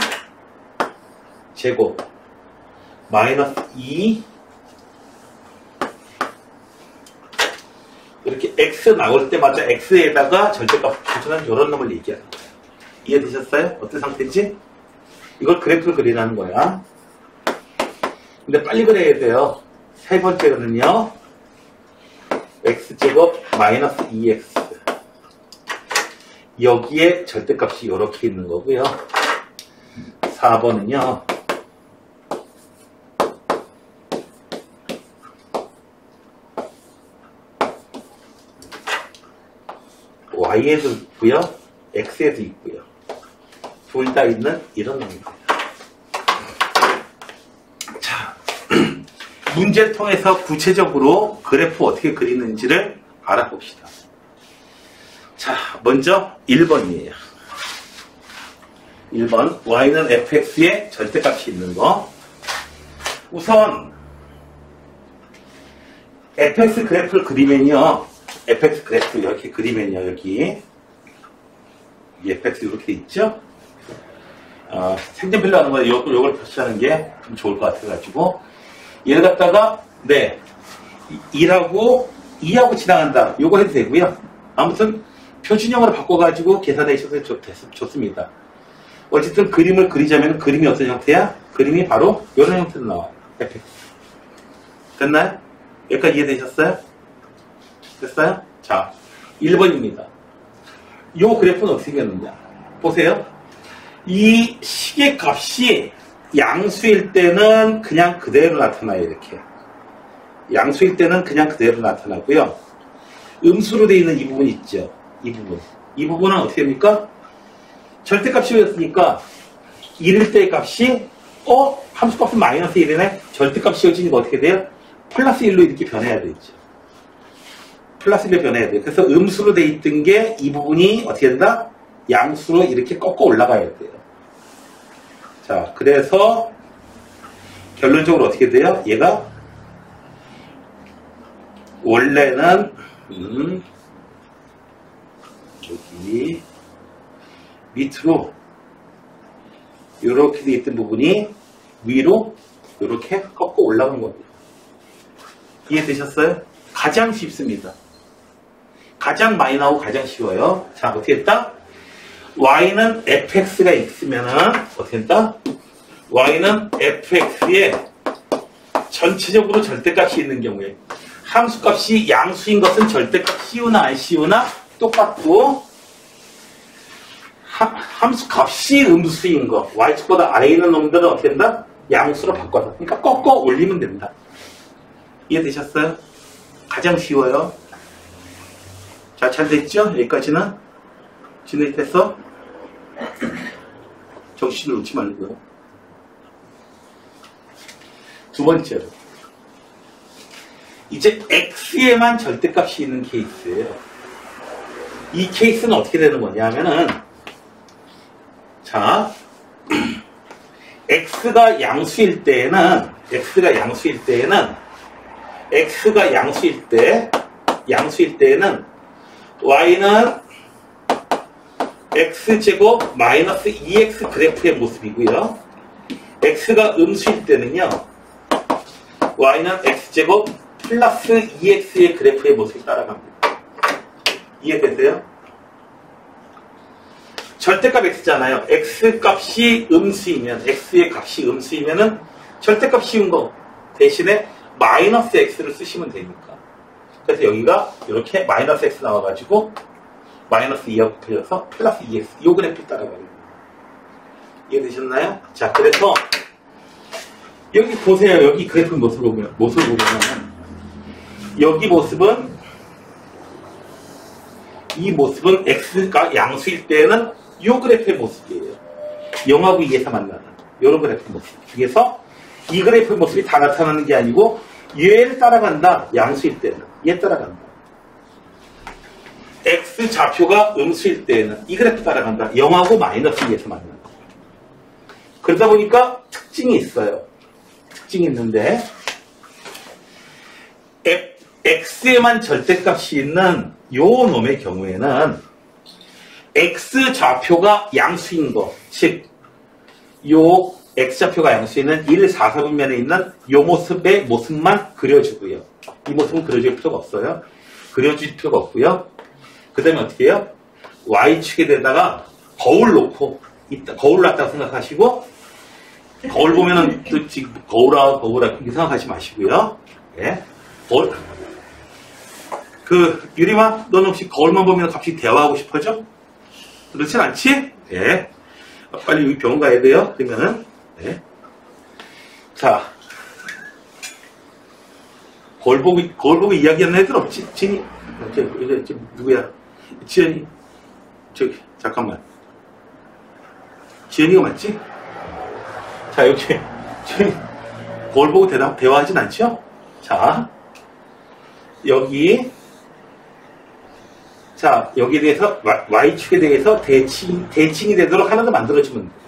제곱 마이너스 2 이렇게 x 나올 때마다 x에다가 절대값 붙여주는 이런 놈을 얘기하는 거예요. 이해되셨어요? 어떤 상태인지? 이걸 그래프를 그리라는 거야. 근데 빨리 그려야 돼요. 세 번째로는요 x제곱 마이너스 2x. 여기에 절대값이 이렇게 있는 거고요. 4번은요. y에도 있고요. x에도 있고요. 둘 다 있는 이런 놈입니다. 자, 문제를 통해서 구체적으로 그래프 어떻게 그리는지를 알아봅시다. 자, 먼저 1번이에요. 1번, y는 fx에 절대값이 있는 거. 우선 fx 그래프를 그리면요. fx 그래프 이렇게 그리면요. 여기 fx 이렇게 돼 있죠? 생전필로 하는 거에 요걸 표시하는 게 좀 좋을 것 같아가지고 얘를 갖다가 1하고 2하고 지나간다. 요거 해도 되고요. 아무튼 표준형으로 바꿔가지고 계산해 주셔서 좋습니다. 어쨌든 그림을 그리자면 그림이 어떤 형태야? 그림이 바로 이런 형태로 나와요. fx. 됐나요? 여기까지 이해되셨어요? 됐어요? 자, 1번입니다. 요 그래프는 어떻게 생겼느냐? 보세요. 이 식의 값이 양수일 때는 그냥 그대로 나타나요. 이렇게. 양수일 때는 그냥 그대로 나타나고요. 음수로 되어 있는 이 부분 있죠. 이 부분. 이 부분은 어떻게 됩니까? 절대값이었으니까 1일 때의 값이 함수값은 마이너스 1이네? 절대값이어지니까 어떻게 돼요? 플러스 1로 이렇게 변해야 되죠. 플러스 1로 변해야 돼요. 그래서 음수로 되어 있던 게 이 부분이 어떻게 된다? 양수로 이렇게 꺾어 올라가야 돼요. 자, 그래서 결론적으로 어떻게 돼요? 얘가 원래는 여기 밑으로 이렇게 되어 있던 부분이 위로 이렇게 꺾어 올라간 겁니다. 이해되셨어요? 가장 쉽습니다. 가장 많이 나오고 가장 쉬워요. 자, 어떻게 했다? y는 fx가 있으면은 어떻게 했다? y는 fx에 전체적으로 절대값이 있는 경우에 함수값이 양수인 것은 절대값 씌우나 안 씌우나 똑같고 함수값이 음수인 거 y축보다 아래에 있는 놈들은 어떻게 된다? 양수로 바꿔서 그러니까 꺾어 올리면 된다. 이해되셨어요? 가장 쉬워요. 자, 잘 됐죠? 여기까지는 진행됐어? 정신을 놓지 말고요. 두 번째로 이제 x에만 절대값이 있는 케이스예요. 이 케이스는 어떻게 되는 거냐면은 자 x가 양수일 때는 y는 x제곱 마이너스 2x 그래프의 모습이고요. x가 음수일 때는요. y는 x제곱 플러스 2x의 그래프의 모습이 따라갑니다. 이해되세요? 절대값 x잖아요. x값이 음수이면 x의 값이 음수이면은 절대값 씌운 거 대신에 마이너스 x를 쓰시면 되니까. 그래서 여기가 이렇게 마이너스 x 나와가지고 마이너스 2하고 풀려서 플러스 2x 이 그래프 따라가요. 이해되셨나요? 자, 그래서 여기 보세요. 여기 그래프 모습을 보면 여기 모습은 이 모습은 x가 양수일 때는 이 그래프의 모습이에요. 0하고 2에서 만나는 이런 그래프 모습. 그래서 이 그래프 모습이 다 나타나는 게 아니고 얘를 따라간다. 양수일 때는 얘 따라간다. x 좌표가 음수일 때는 이 그래프 따라간다. 0하고 마이너스 2에서 만난다. 그러다 보니까 특징이 있어요. 특징이 있는데 x에만 절대값이 있는 요 놈의 경우에는 x 좌표가 양수인 거, 즉 요 x 좌표가 양수에는 1, 4, 4분면에 있는 요 모습의 모습만 그려주고요. 이 모습은 그려줄 필요가 없어요. 그려줄 필요가 없고요. 그 다음에 어떻게 해요? y축에다가 거울 놓고 거울 놨다고 생각하시고 거울 보면은 또 지금 거울아 그렇게 생각하지 마시고요. 예. 유림아, 너는 혹시 거울만 보면 갑자기 대화하고 싶어져? 그렇진 않지? 예. 빨리 여기 병원 가야 돼요. 그러면은, 예. 자. 거울 보고 이야기하는 애들 없지? 진이? 이제 누구야? 지연이? 저기, 잠깐만. 지연이가 맞지? 자, 여기, 거울 보고 대화하진 않죠? 자, 여기, 자, 여기에 대해서, Y축에 대해서 대칭이 되도록 하나 더 만들어주면 돼요.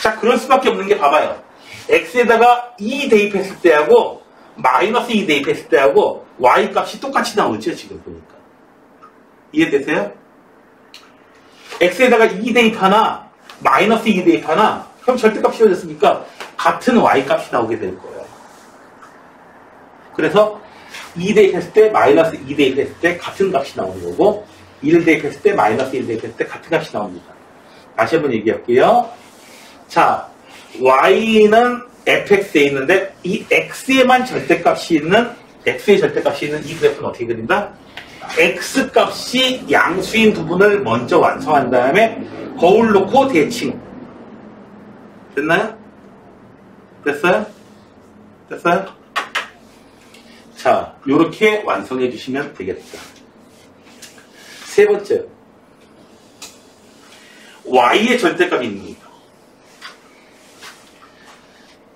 자, 그럴 수밖에 없는 게 봐봐요. X에다가 2 대입했을 때하고, 마이너스 2 대입했을 때하고, Y 값이 똑같이 나오죠, 지금 보니까. 이해되세요? X에다가 2 대입하나, 마이너스 2 대입하나, 그럼 절대값이 어졌으니까, 같은 Y 값이 나오게 될 거예요. 그래서, 2 대입했을 때, 마이너스 2 대입했을 때 같은 값이 나오는 거고 1 대입했을 때, 마이너스 1 대입했을 때 같은 값이 나옵니다. 다시 한번 얘기할게요. 자, y는 fx에 있는데 이 x에만 절대값이 있는 x의 절대값이 있는 이 그래프는 어떻게 그린다? x값이 양수인 부분을 먼저 완성한 다음에 거울 놓고 대칭. 됐나요? 됐어요? 됐어요? 자, 요렇게 완성해 주시면 되겠다. 세 번째, y의 절대값이 있는 겁니다.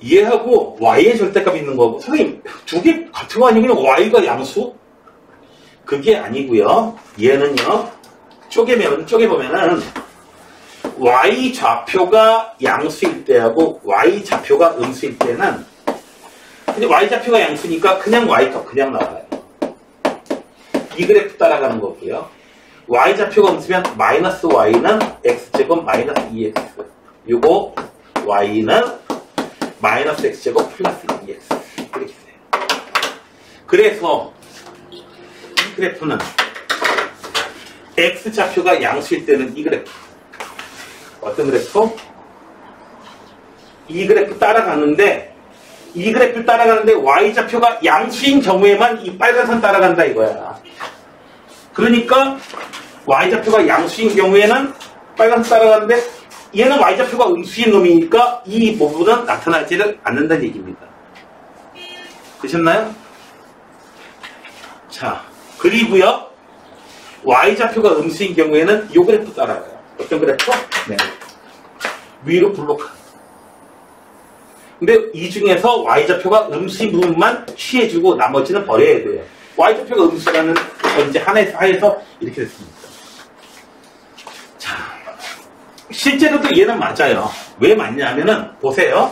얘하고 y의 절대값이 있는 거고, 선생님, 두 개 같은 거 아니면 y가 양수? 그게 아니고요. 얘는요, 쪼개보면은 y 좌표가 양수일 때하고 y 좌표가 음수일 때는, 근데 y좌표가 양수니까 그냥 y값 그냥 나와요. 이 그래프 따라가는 거고요. y좌표가 음수면 마이너스 y는 x제곱 마이너스 2x. 요거 y는 마이너스 x제곱 플러스 2x. 이렇게 돼요. 그래서 이 그래프는 x좌표가 양수일 때는 이 그래프. 어떤 그래프? 이 그래프 따라가는데 이 그래프를 따라가는데 y좌표가 양수인 경우에만 이 빨간 선 따라간다 이거야. 그러니까 y좌표가 양수인 경우에는 빨간 선 따라가는데 얘는 y좌표가 음수인 놈이니까 이 부분은 나타나지를 않는다는 얘기입니다. 되셨나요? 자, 그리고요. y좌표가 음수인 경우에는 이 그래프 따라가요. 어떤 그래프? 네. 위로 블록하는. 근데 이 중에서 y좌표가 음수인 부분만 취해주고 나머지는 버려야 돼요. y좌표가 음수라는 전제 하에서 이렇게 됐습니다. 자, 실제로도 얘는 맞아요. 왜 맞냐면은 보세요.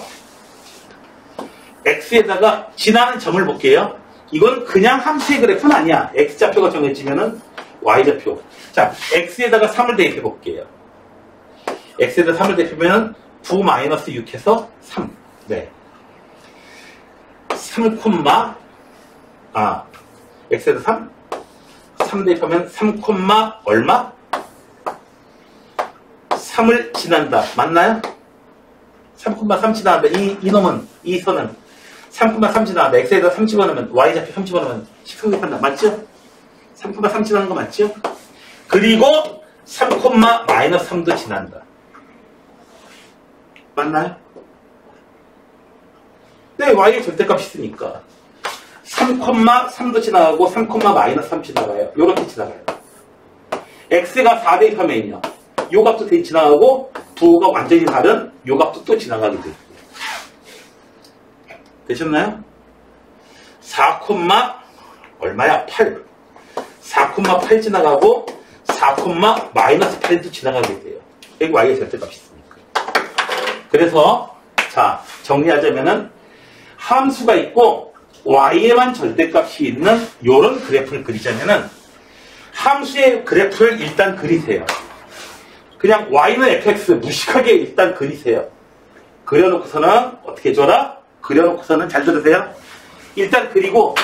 x에다가 지나는 점을 볼게요. 이건 그냥 함수의 그래프는 아니야. x좌표가 정해지면은 y좌표. 자, x에다가 3을 대입해 볼게요. x에다 3을 대입하면 9-6 해서 3. 네. 3, x에다 3? 3 대입하면 3, 얼마? 3을 지난다. 맞나요? 3, 지나간다. 이 선은 3, 지나간다. x에다 3 집어넣으면, y좌표 3 집어넣으면 식성립한다. 맞죠? 3, 지나는 거 맞죠? 그리고 3, -3도 지난다. 맞나요? 네, y의 절대값이 있으니까 3,3도 지나가고 3,-3 지나가요. 요렇게 지나가요. x가 4 대입하면요. 요 값도 지나가고 부호가 완전히 다른 요 값도 또 지나가게 돼요. 되셨나요? 4, 얼마야? 8. 4,8 지나가고 4,-8도 지나가게 돼요. 여기 y의 절대값이 있으니까. 그래서 자, 정리하자면은 함수가 있고 y에만 절대값이 있는 이런 그래프를 그리자면은 함수의 그래프를 일단 그리세요. 그냥 y는 fx 무식하게 일단 그리세요. 그려놓고서는 어떻게 줘라? 그려놓고서는 잘 들으세요. 일단 그리고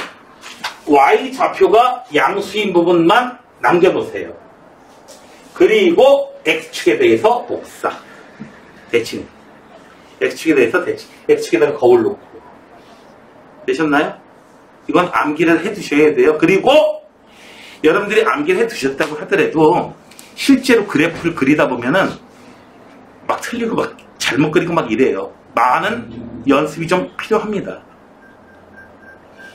y 좌표가 양수인 부분만 남겨놓으세요. 그리고 x축에 대해서 복사, 대칭. x축에 대해서 대칭. x축에다가 거울 놓고. 되셨나요? 이건 암기를 해두셔야 돼요. 그리고 여러분들이 암기를 해 두셨다고 하더라도 실제로 그래프를 그리다 보면은 막 틀리고 막 잘못 그리고 막 이래요. 많은 연습이 좀 필요합니다.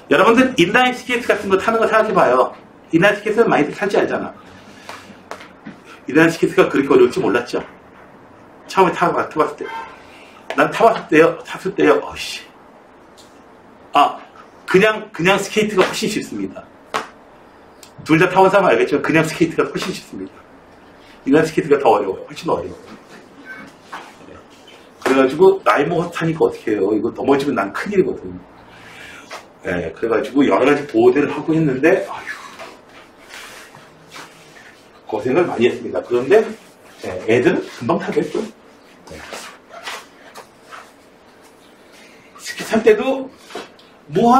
여러분들 인라인 스케이트 같은 거 타는 거 생각해봐요. 인라인 스케이트는 많이들 탈지 알잖아. 인라인 스케이트가 그렇게 어려울지 몰랐죠. 처음에 타봤을 때. 난 탔을 때요. 어이씨. 그냥 스케이트가 훨씬 쉽습니다. 둘 다 타본 사람 알겠지만 그냥 스케이트가 훨씬 쉽습니다. 인라인 스케이트가 더 어려워요. 훨씬 어려워요. 그래가지고 나이 먹어서 타니까 어떻게 해요. 이거 넘어지면 난 큰일이거든. 네, 그래가지고 여러 가지 보호대를 하고 했는데 아휴, 고생을 많이 했습니다. 그런데 네, 애들은 금방 타겠죠. 네. 스키 탈 때도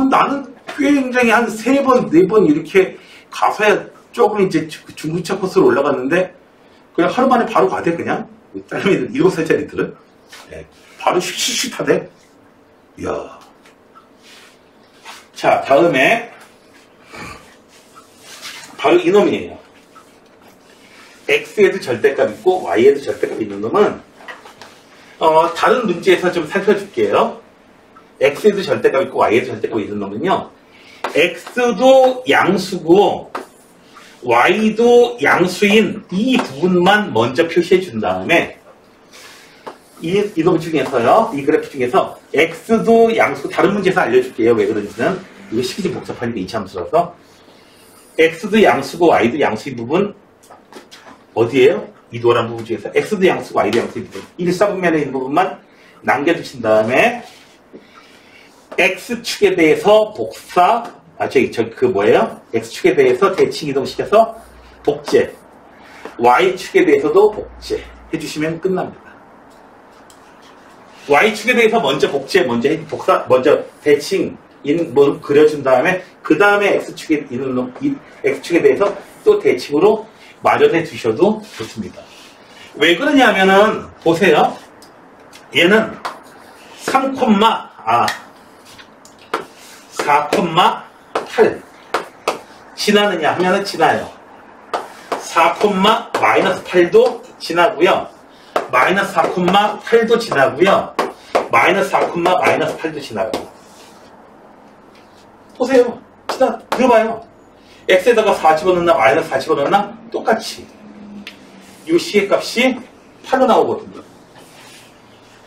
나는 굉장히 한 3번, 4번 이렇게 가서야 조금 이제 중급차 코스로 올라갔는데 그냥 하루 만에 바로 가대 그냥. 짧은 7살짜리들은 네, 바로 슉슉슉 타대. 이야. 자, 다음에 바로 이놈이에요. X에도 절대값 있고 Y에도 절대값 있는 놈은 다른 문제에서 좀 살펴줄게요. X에도 절대값 있고 Y에도 절대값 있는 놈은요. X도 양수고 Y도 양수인 이 부분만 먼저 표시해 준 다음에 이놈 중에서요. 이 그래프 중에서 X도 양수, 다른 문제에서 알려줄게요. 왜 그런지는. 이거 식이 좀 복잡하니까 이참수라서. X도 양수고 Y도 양수인 부분 어디에요? 이 노란 부분 중에서 X도 양수고 Y도 양수인 부분. 1사분면에 있는 부분만 남겨두신 다음에 X축에 대해서 X축에 대해서 대칭 이동시켜서 복제. Y축에 대해서도 복제 해주시면 끝납니다. Y축에 대해서 먼저 복제, 먼저 대칭, 그려준 다음에, 그 다음에 X축에 있는 놈, X축에 대해서 또 대칭으로 마련해 두셔도 좋습니다. 왜 그러냐면은, 보세요. 얘는 4,8 지나느냐 하면은 지나요. 4,-8도 지나고요. 마이너스 4,8도 지나고요. 마이너스 4,-8도 지나요. 보세요. 그려봐요. x에다가 4 집어넣나 마이너스 4 집어넣나 똑같이 이 C의 값이 8로 나오거든요.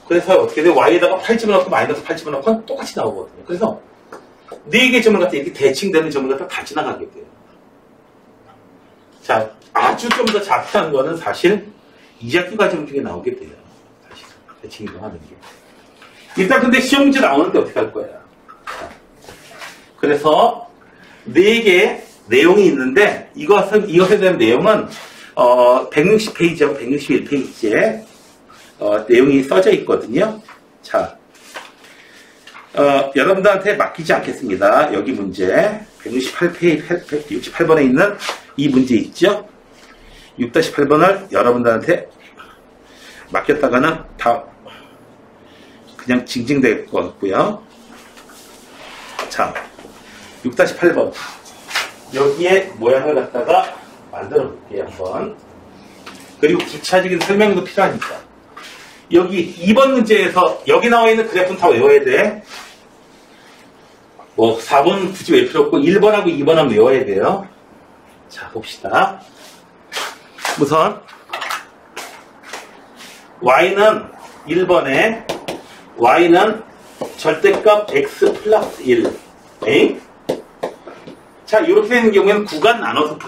그래서 어떻게 돼요? y에다가 8 집어넣고 마이너스 8 집어넣고 똑같이 나오거든요. 그래서 4개의 점을 갖다 이렇게 대칭되는 점을 갖다 다 지나가게 돼요. 자, 아주 좀 더 자세한 거는 사실 2학기 과정 중에 나오게 돼요. 사실 대칭 이동하는 게. 일단 근데 시험 문제 나오는데 어떻게 할 거야? 그래서 4개의 내용이 있는데 이것에 대한 내용은 160페이지하고 161페이지에 내용이 써져 있거든요. 자, 여러분들한테 맡기지 않겠습니다. 여기 문제 68번에 있는 이 문제 있죠? 6-8번을 여러분들한테 맡겼다가는 다 그냥 징징될 것 같고요. 자, 6-8번 여기에 모양을 갖다가 만들어 볼게요. 한번. 그리고 구체적인 설명도 필요하니까. 여기 2번 문제에서 여기 나와 있는 그래프는 다 외워야 돼. 뭐 4번 굳이 외울 필요 없고 1번하고 2번은 외워야 돼요. 자, 봅시다. 우선 y는 1번에 y는 절대값 x 플러스 1. 에이? 자, 이렇게 되는 경우에는 구간 나눠서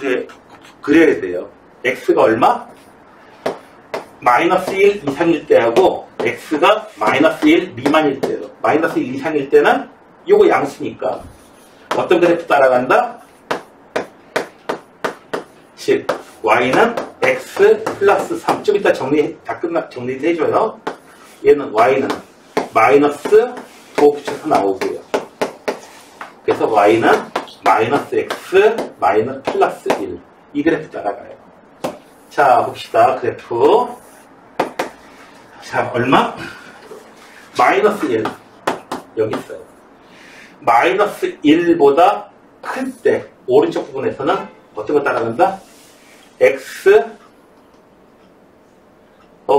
그려야 돼요. x가 얼마? 마이너스 1 이상일 때하고 x가 마이너스 1 미만일 때로. 마이너스 1 이상일 때는 요거 양수니까 어떤 그래프 따라간다? 즉 y는 x 플러스 3. 좀 이따 정리도 해줘요. 얘는 y는 마이너스 도 붙여서 나오고요. 그래서 y는 마이너스 x 마이너스 플러스 1. 이 그래프 따라가요. 자, 봅시다. 그래프. 자, 얼마? 마이너스 1. 여기 있어요. 마이너스 1보다 클 때, 오른쪽 부분에서는 어떤 거 따라간다? x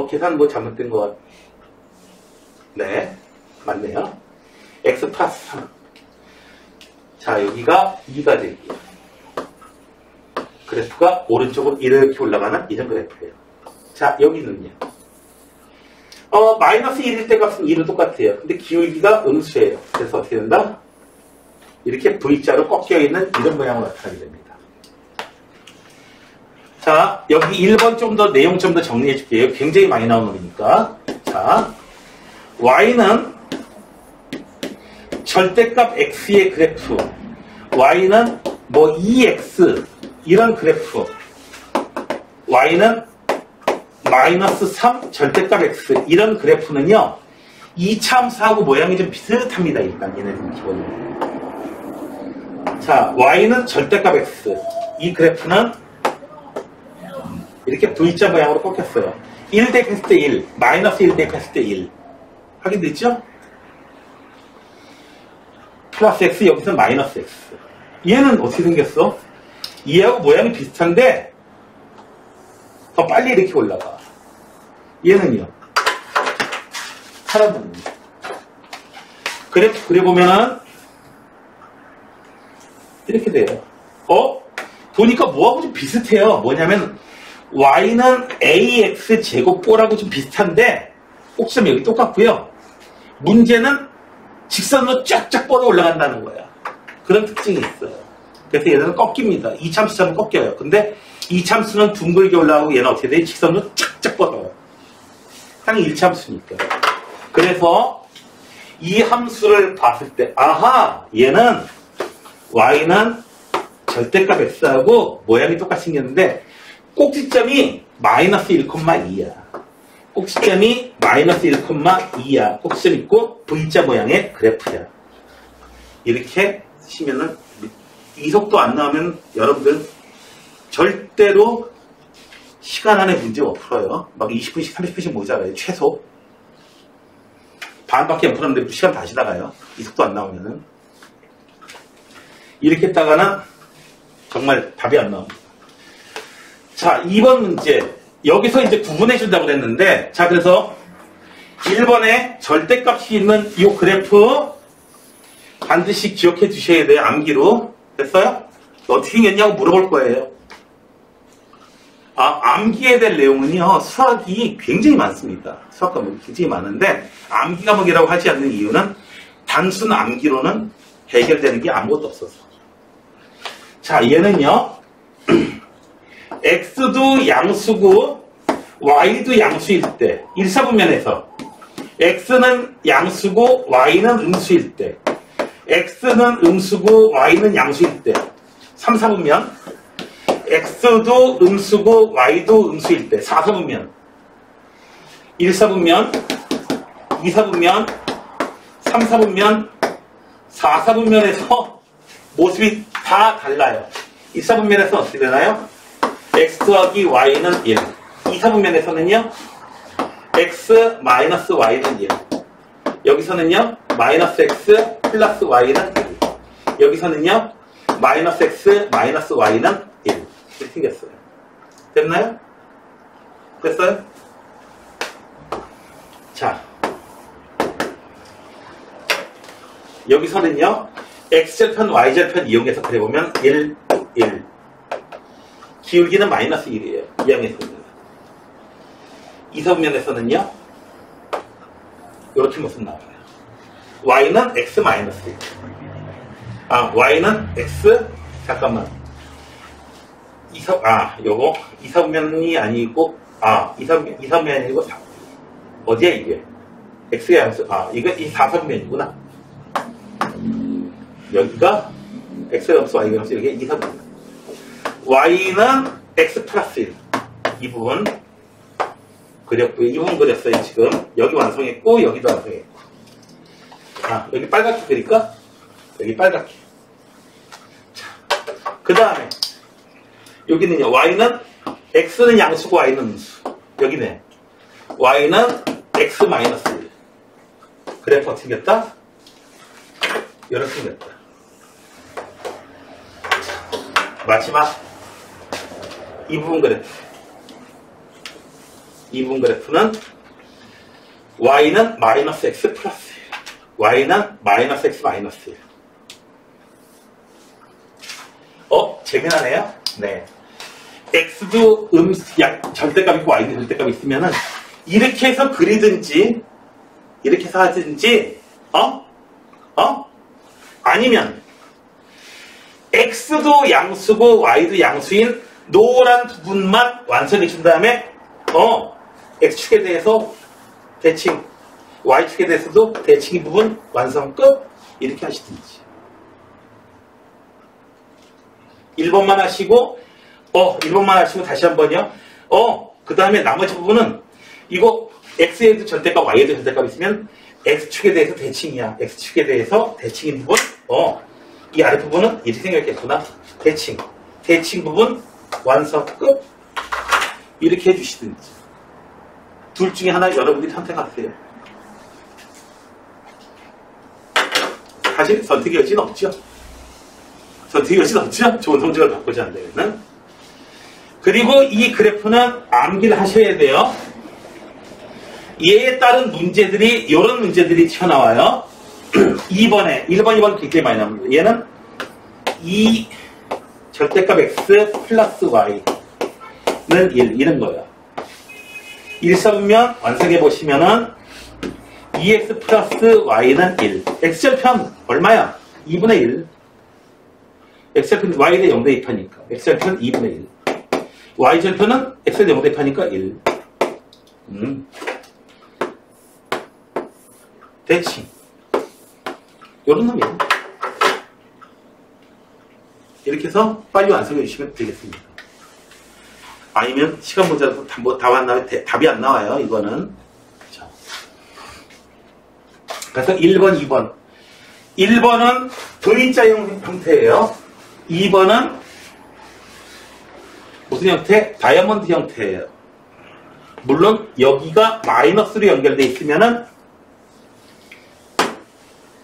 계산 뭐 잘못된 것 같... 네, 맞네요. x 플러스 3. 자, 여기가 2가 되고요. 그래프가 오른쪽으로 이렇게 올라가는 이런 그래프예요. 자, 여기는요. 마이너스 1일 때 값은 2로 똑같아요. 근데 기울기가 음수예요. 그래서 어떻게 된다? 이렇게 V자로 꺾여있는 이런 모양으로 나타나게 됩니다. 자, 여기 1번 좀 더 내용 좀 더 정리해 줄게요. 굉장히 많이 나오는 거니까. 자, y는 절대값 x의 그래프, y는 뭐 2x 이런 그래프, y는 마이너스 3 절대값 x 이런 그래프는요, 이차 함수하고 모양이 좀 비슷합니다. 일단 얘네들은 기본적으로. 자, y는 절대값 x, 이 그래프는 이렇게 V자 모양으로 꺾였어요. 1 대입했을 때 1, 마이너스 1 대입했을 때 1. 확인됐죠? 플러스 x, 여기서 마이너스 x. 얘는 어떻게 생겼어? 얘하고 모양이 비슷한데 더 빨리 이렇게 올라가. 얘는요. 살아납니다. 그래프 그려보면은 이렇게 돼요. 보니까 뭐하고 좀 비슷해요. 뭐냐면 y는 ax 제곱보라고 좀 비슷한데 꼭지점 여기 똑같고요. 문제는 직선으로 쫙쫙 뻗어 올라간다는 거야. 그런 특징이 있어요. 그래서 얘는 꺾입니다. 이참수처럼 꺾여요. 근데 이참수는 둥글게 올라가고 얘는 어떻게 돼? 직선으로 쫙쫙 뻗어요. 당연히 1참수니까. 그래서 이 함수를 봤을 때 아하! 얘는 y는 절대값 x하고 모양이 똑같이 생겼는데 꼭지점이 마이너스 1,2야. 꼭지점이 마이너스 1,2야. 꼭지점 있고 V자 모양의 그래프야. 이렇게 쓰시면은 이 속도 안 나오면 여러분들 절대로 시간 안에 문제 못 풀어요. 막 20분씩 30분씩 모자라요. 최소. 반밖에 안 풀었는데 시간 다 지나가요. 이 속도 안 나오면은. 이렇게 했다가는 정말 답이 안 나옵니다. 자, 2번 문제. 여기서 이제 구분해 준다고 그랬는데, 자, 그래서 1번에 절대값이 있는 이 그래프 반드시 기억해 두셔야 돼요. 암기로. 됐어요? 어떻게 생겼냐고 물어볼 거예요. 암기해야 될 내용은요, 수학이 굉장히 많습니다. 수학 과목이 굉장히 많은데, 암기 과목이라고 하지 않는 이유는 단순 암기로는 해결되는 게 아무것도 없어서. 자, 얘는요, x도 양수고 y도 양수일 때 1, 4분면에서 x는 양수고 y는 음수일 때 x는 음수고 y는 양수일 때 3, 4분면 x도 음수고 y도 음수일 때 4, 4분면 1, 4분면 2, 4분면 3, 4분면 4, 4분면에서 모습이 다 달라요. 1, 4분면에서 어떻게 되나요? x 더하기 y는 1. 2, 4분면에서는요. x 마이너스 y는 1. 여기서는요. 마이너스 x 플러스 y는 1. 여기서는요. 마이너스 x 마이너스 y는 1. 이렇게 생겼어요. 됐나요? 됐어요? 자. 여기서는요. x절편 y절편 이용해서 그려보면 1, 1. 기울기는 마이너스 1이에요. 이항에서는. 이선면에서는요. 이렇게 모습 나와요. y는 x 마이너스 1. y는 x, 잠깐만. 요거, 이선면이 아니고, 이선면이 아니고, 어디야, 이게? x의 양수, 이거, 이 4선면이구나. 여기가, x의 양수, y의 양수, 이게 2선면. y는 x 플러스 1. 이 부분 그렸고요. 이 부분 그렸어요. 지금 여기 완성했고 여기도 완성했고. 여기 빨갛게 그릴까? 여기 빨갛게. 그 다음에 여기는요. y는 x는 양수고 y는 음수. 여기네. y는 x 마이너스 1. 그래프 어떻게 생겼다? 이렇게 생겼다. 마지막 이 부분 그래프. 이 부분 그래프는 y는 마이너스 x 플러스예요. y는 마이너스 x 마이너스예요. 재미나네요? 네. x도 절대값 있고 y도 절대값 있으면은 이렇게 해서 그리든지 이렇게 해서 하든지 아니면 x도 양수고 y도 양수인 노란 부분만 완성해 준 다음에 x축에 대해서 대칭, y축에 대해서도 대칭인 부분 완성 끝 이렇게 하시든지 1번만 하시고 1번만 하시고 다시 한번요. 그 다음에 나머지 부분은 이거 x에도 절대값 y에도 절대값 있으면 x축에 대해서 대칭이야. x축에 대해서 대칭인 부분 이 아랫부분은 이렇게 생각했구나. 대칭 부분 완성 끝 이렇게 해주시든지 둘 중에 하나 여러분들이 선택하세요. 사실 선택의 여지는 없죠. 선택의 여지는 없죠. 좋은 성적을 받고자 한다면. 그리고 이 그래프는 암기를 하셔야 돼요. 얘에 따른 문제들이 이런 문제들이 튀어나와요. 2번에 1번, 2번 굉장히 많이 나옵니다. 얘는 이 절대값 x 플러스 y는 1 이런 거예요. 1서면 완성해 보시면은 2x 플러스 y는 1. x절편 얼마야? 2분의 1. x절편 y에 0 대입하니까 x절편 2분의 1. y절편은 x에 0 대입하니까 1. 대칭. 요런 놈이에요. 이렇게 해서 빨리 완성해 주시면 되겠습니다. 아니면 시간 모자라서 답 안 나와요. 답이 안 나와요. 이거는. 자. 그래서 1번, 2번. 1번은 V자형 형태예요. 2번은 무슨 형태? 다이아몬드 형태예요. 물론 여기가 마이너스로 연결되어 있으면은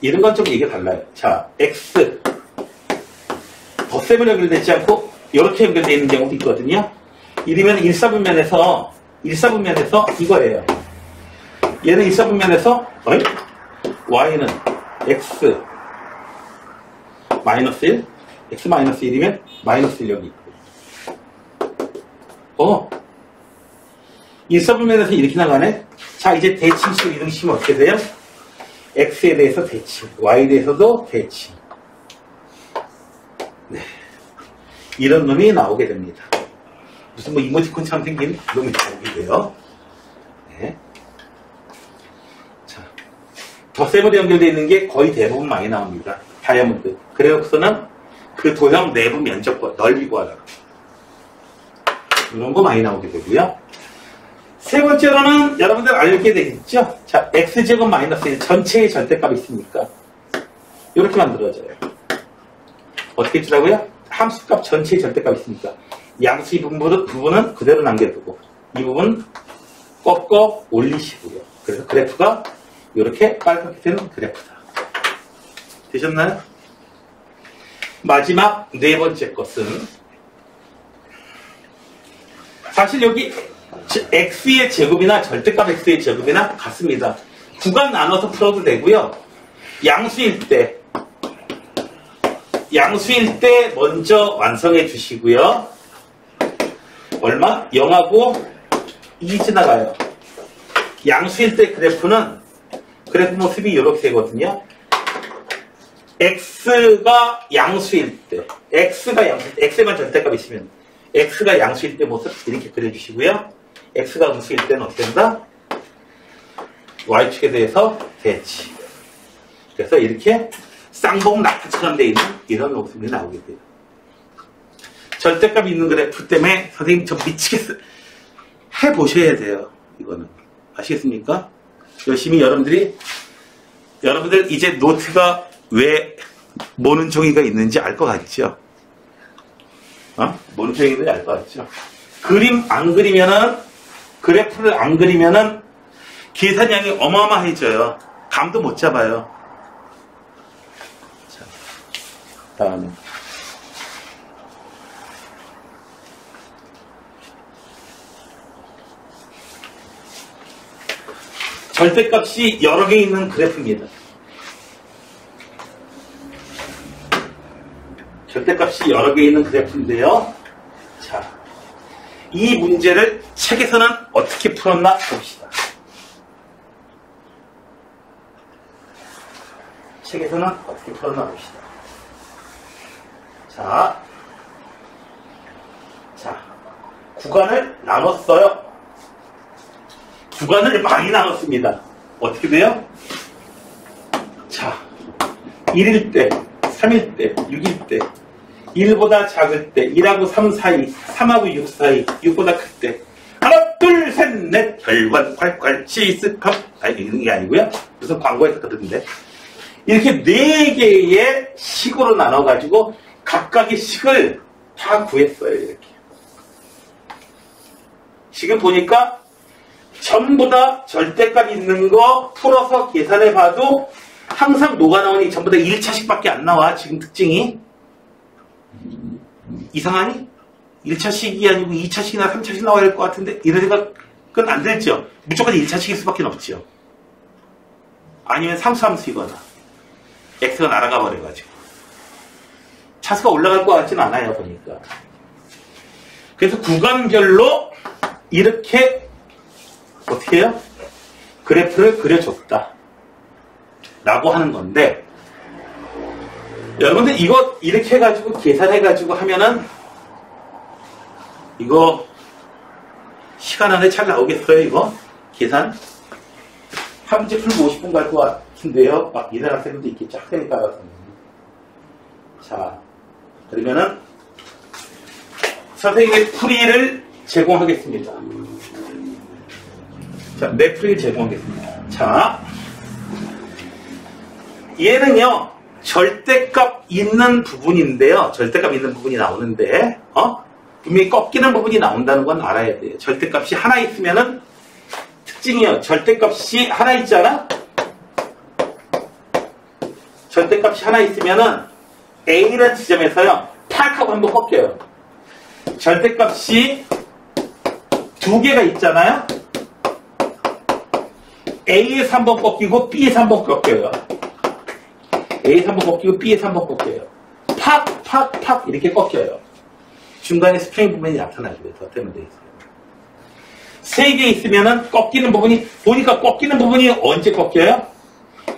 이런 건 좀 얘기가 달라요. 자, x 덧셈으로 연결되지 않고 이렇게 연결되어 있는 경우도 있거든요. 이러면 1사분면에서 이거예요. 얘는 1사분면에서 y는 x 마이너스 1 x 마이너스 1이면 마이너스 1 여기 있고 1사분면에서 이렇게 나가네. 자, 이제 대칭식 이등식이면 어떻게 돼요? x에 대해서 대칭, y에 대해서도 대칭. 네. 이런 놈이 나오게 됩니다. 무슨 이모티콘처럼 생긴 놈이 나오게 돼요. 네. 자, 덧셈으로 연결되어 있는 게 거의 대부분 많이 나옵니다. 다이아몬드. 그래놓고서는 그 도형 내부 면적 넓이 구하라. 이런 거 많이 나오게 되고요. 세 번째로는 여러분들 알게 되겠죠? 자, x제곱 마이너스 1 전체의 절대값이 있으니까 이렇게 만들어져요. 어떻게 주라고요? 함수값 전체의 절대값이 있으니까 양수의 부분은 그대로 남겨두고 이 부분 꺾어 올리시고요. 그래서 그래프가 이렇게 빨갛게 되는 그래프다. 되셨나요? 마지막 네 번째 것은 사실 여기 x의 제곱이나 절대값 x의 제곱이나 같습니다. 구간 나눠서 풀어도 되고요. 양수일 때 먼저 완성해 주시고요. 얼마? 0하고 2 지나가요. 양수일 때 그래프 모습이 이렇게 되거든요. x가 양수일 때, x에만 절대값 있으면 x가 양수일 때 모습 이렇게 그려주시고요. x가 음수일 때는 어떻게 된다? y축에 대해서 대치. 그래서 이렇게 쌍봉 낙타처럼 되어 있는 이런 모습이 나오게 돼요. 절대값이 있는 그래프 때문에 선생님 좀 미치겠어요. 해보셔야 돼요. 이거는. 아시겠습니까? 열심히 여러분들 이제 노트가 왜 모는 종이가 있는지 알 것 같죠? 모는 종이가 있는지 알 것 같죠? 그래프를 안 그리면은 계산량이 어마어마해져요. 감도 못 잡아요. 자, 다음에 절대값이 여러 개 있는 그래프입니다. 절대값이 여러 개 있는 그래프인데요. 자, 이 문제를 책에서는 어떻게 풀었나 봅시다. 책에서는 어떻게 풀었나 봅시다. 자, 구간을 나눴어요. 구간을 많이 나눴습니다. 어떻게 돼요? 자, 1일 때, 3일 때, 6일 때, 1보다 작을 때, 1하고 3 사이, 3하고 6 사이, 6보다 클 때, 하나, 둘, 셋, 넷, 별관, 콸콸, 치스팝. 아니, 이런 게 아니고요. 무슨 광고에서 들었는데. 이렇게 4개의 식으로 나눠가지고 각각의 식을 다 구했어요. 이렇게. 지금 보니까 전부 다 절대값 있는 거 풀어서 계산해봐도 항상 뭐가 나오니 전부 다 1차식밖에 안 나와. 지금 특징이. 이상하니? 1차식이 아니고 2차식이나 3차식 나와야 될 것 같은데 이러니까 그건 안 되죠. 무조건 1차식일 수밖에 없죠. 아니면 상수함수이거나 x가 날아가 버려가지고 차수가 올라갈 것 같지는 않아요. 보니까. 그래서 구간별로 이렇게 어떻게 해요? 그래프를 그려줬다 라고 하는 건데, 여러분들 이거 이렇게 해가지고 계산해가지고 하면은 이거 시간 안에 잘 나오겠어요? 이거 계산 한 문제 풀고 50분 갈 것 같은데요. 막 이런 학생들도 있겠죠. 학생에 따라서는. 자, 그러면은 선생님의 풀이를 제공하겠습니다. 자, 내 풀이를 제공하겠습니다. 자, 얘는요 절대값 있는 부분인데요. 절대값 있는 부분이 나오는데 분명히 꺾이는 부분이 나온다는 건 알아야 돼요. 절대값이 하나 있으면은 특징이요. 절대값이 하나 있잖아. 절대값이 하나 있으면은 A라는 지점에서요 탁 하고 한번 꺾여요. 절대값이 2개가 있잖아요. A에서 한번 꺾이고 B에서 한번 꺾여요. A에서 한번 꺾이고 B에서 한번 꺾여요. 팍, 팍, 팍 이렇게 꺾여요. 중간에 스프링 부분이 나타나죠. 더 때문에 돼 있어요. 3개 있으면은 꺾이는 부분이, 보니까 꺾이는 부분이 언제 꺾여요?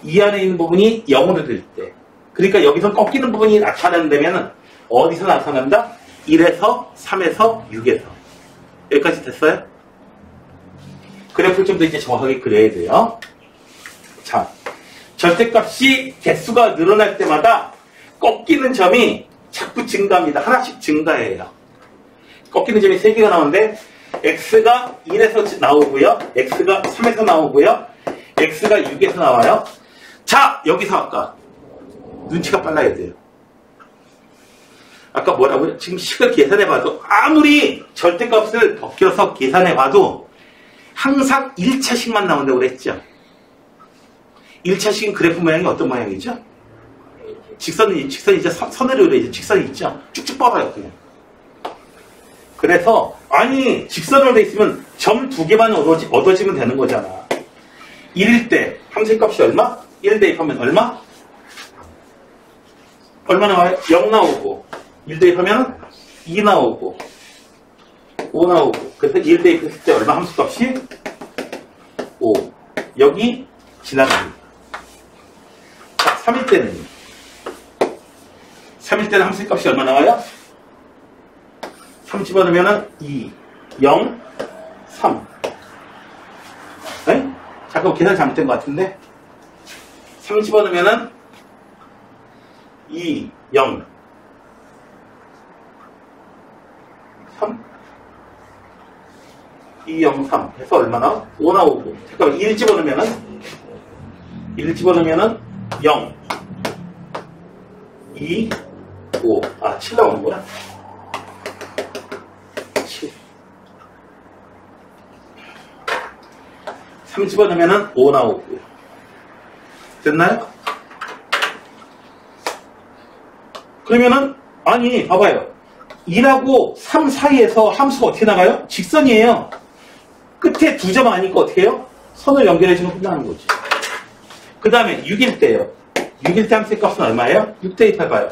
이 안에 있는 부분이 0으로 될 때. 그러니까 여기서 꺾이는 부분이 나타난다면은 어디서 나타난다? 1에서 3에서 6에서. 여기까지 됐어요? 그래프를 좀 더 이제 정확하게 그려야 돼요. 자, 절대값이 개수가 늘어날 때마다 꺾이는 점이 자꾸 증가합니다. 하나씩 증가해요. 꺾이는 점이 3개가 나오는데 x가 1에서 나오고요. x가 3에서 나오고요. x가 6에서 나와요. 자, 여기서 아까 눈치가 빨라야 돼요. 아까 뭐라고요? 지금 식을 계산해봐도 아무리 절대값을 벗겨서 계산해봐도 항상 1차식만 나온다고 그랬죠. 1차식은 그래프 모양이 어떤 모양이죠? 직선이 이제 선으로 이제 직선이 있죠. 쭉쭉 뻗어요 그냥. 그래서 아니 직선으로 돼 있으면 점 2개만 얻어지면 되는 거잖아. 1일 때 함수값이 얼마? 1 대입하면 얼마? 얼마 나와요? 0 나오고 1 대입하면 2 나오고 5 나오고. 그래서 1 대입했을 때 얼마 함수값이? 5. 여기 지나갑니다. 자, 3일 때는 3일 때는 함수값이 얼마 나와요? 3 집어넣으면 2, 0, 3. 네? 잠깐 계산 잘못된 것 같은데 3 집어넣으면 2, 0, 3, 2, 0, 3 해서 얼마나? 5 나오고. 잠깐만 1 집어넣으면은 0, 2, 5. 아, 7 나오는 거야? 7. 3 집어넣으면은 5 나오고요. 됐나요? 그러면은, 아니, 봐봐요. 2하고 3 사이에서 함수가 어떻게 나가요? 직선이에요. 끝에 2점 아니까 어떻게 해요? 선을 연결해주면 끝나는 거지. 그 다음에 6일 때요. 6일 때 함수의 값은 얼마예요? 6 대입해봐요.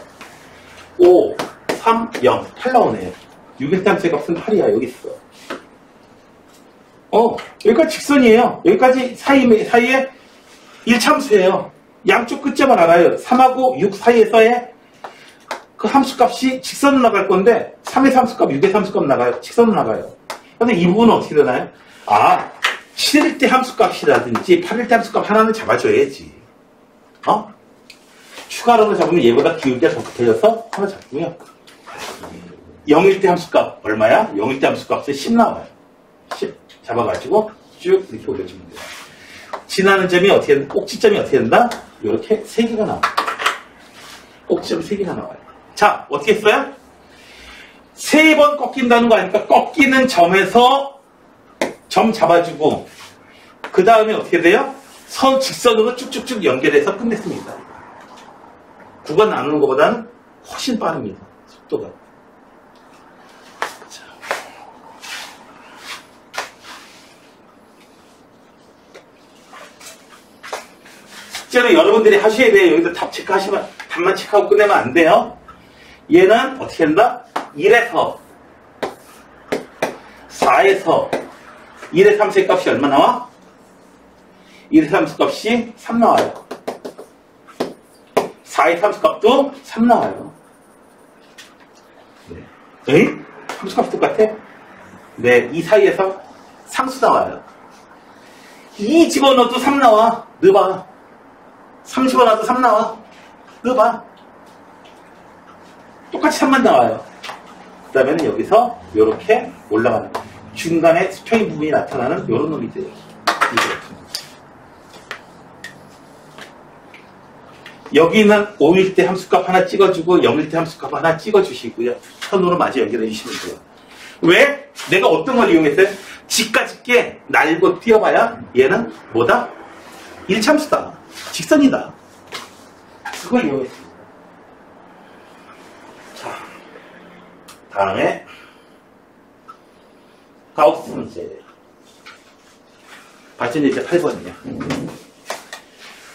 5, 3, 0. 8 나오네요. 6일 때 함수의 값은 8이야. 여기 있어. 여기까지 직선이에요. 여기까지 사이에 1참수예요. 양쪽 끝점을 알아요. 3하고 6 사이에서의 그 함수값이 직선으로 나갈 건데 3의 함수값, 6의 함수값 나가요. 직선으로 나가요. 근데 이 부분은 어떻게 되나요? 7일 때 함수값이라든지 8일 때 함수값 하나는 잡아줘야지. 추가로는 잡으면 얘보다 기울기가 더 붙어져서 하나 잡고요. 0일 때 함수값 얼마야? 0일 때 함수값은 10 나와요. 10 잡아가지고 쭉 이렇게 올려주면 돼요. 지나는 점이 어떻게 된다? 꼭지점이 어떻게 된다? 이렇게 3개가 나와요. 꼭지점이 3개가 나와요. 자, 어떻게 했어요? 3번 꺾인다는 거 아닙니까? 꺾이는 점에서 점 잡아주고 그 다음에 어떻게 돼요? 선 직선으로 쭉쭉쭉 연결해서 끝냈습니다. 구간 나누는 것보다는 훨씬 빠릅니다. 속도가. 자. 실제로 여러분들이 하셔야 돼요. 여기서 답 체크하시면 답만 체크하고 끝내면 안 돼요. 얘는 어떻게 한다? 1에서 4에서 1의 3세 값이 얼마 나와? 1의 3수 값이 3 나와요. 4의 3수 값도 3 나와요. 네. 에이? 3수 값 똑같아? 네, 이 사이에서 상수 나와요. 2 집어넣어도 3 나와. 넣어봐. 3 집어넣어도 3 나와. 넣어봐. 똑같이 3만 나와요. 그 다음에는 여기서 이렇게 올라가는 중간에 수평인 부분이 나타나는 이런 놈이 돼요. 여기는 5일 때 함수값 하나 찍어주고 0일 때 함수값 하나 찍어주시고요. 선으로 마저 연결해 주시면 돼요. 왜? 내가 어떤 걸 이용했어요? 직가직게 날고 뛰어봐야 얘는 뭐다? 1참수다. 직선이다. 그걸 이용했습니다. 자, 다음에 가우스 문제. 발전 예제 8번이요.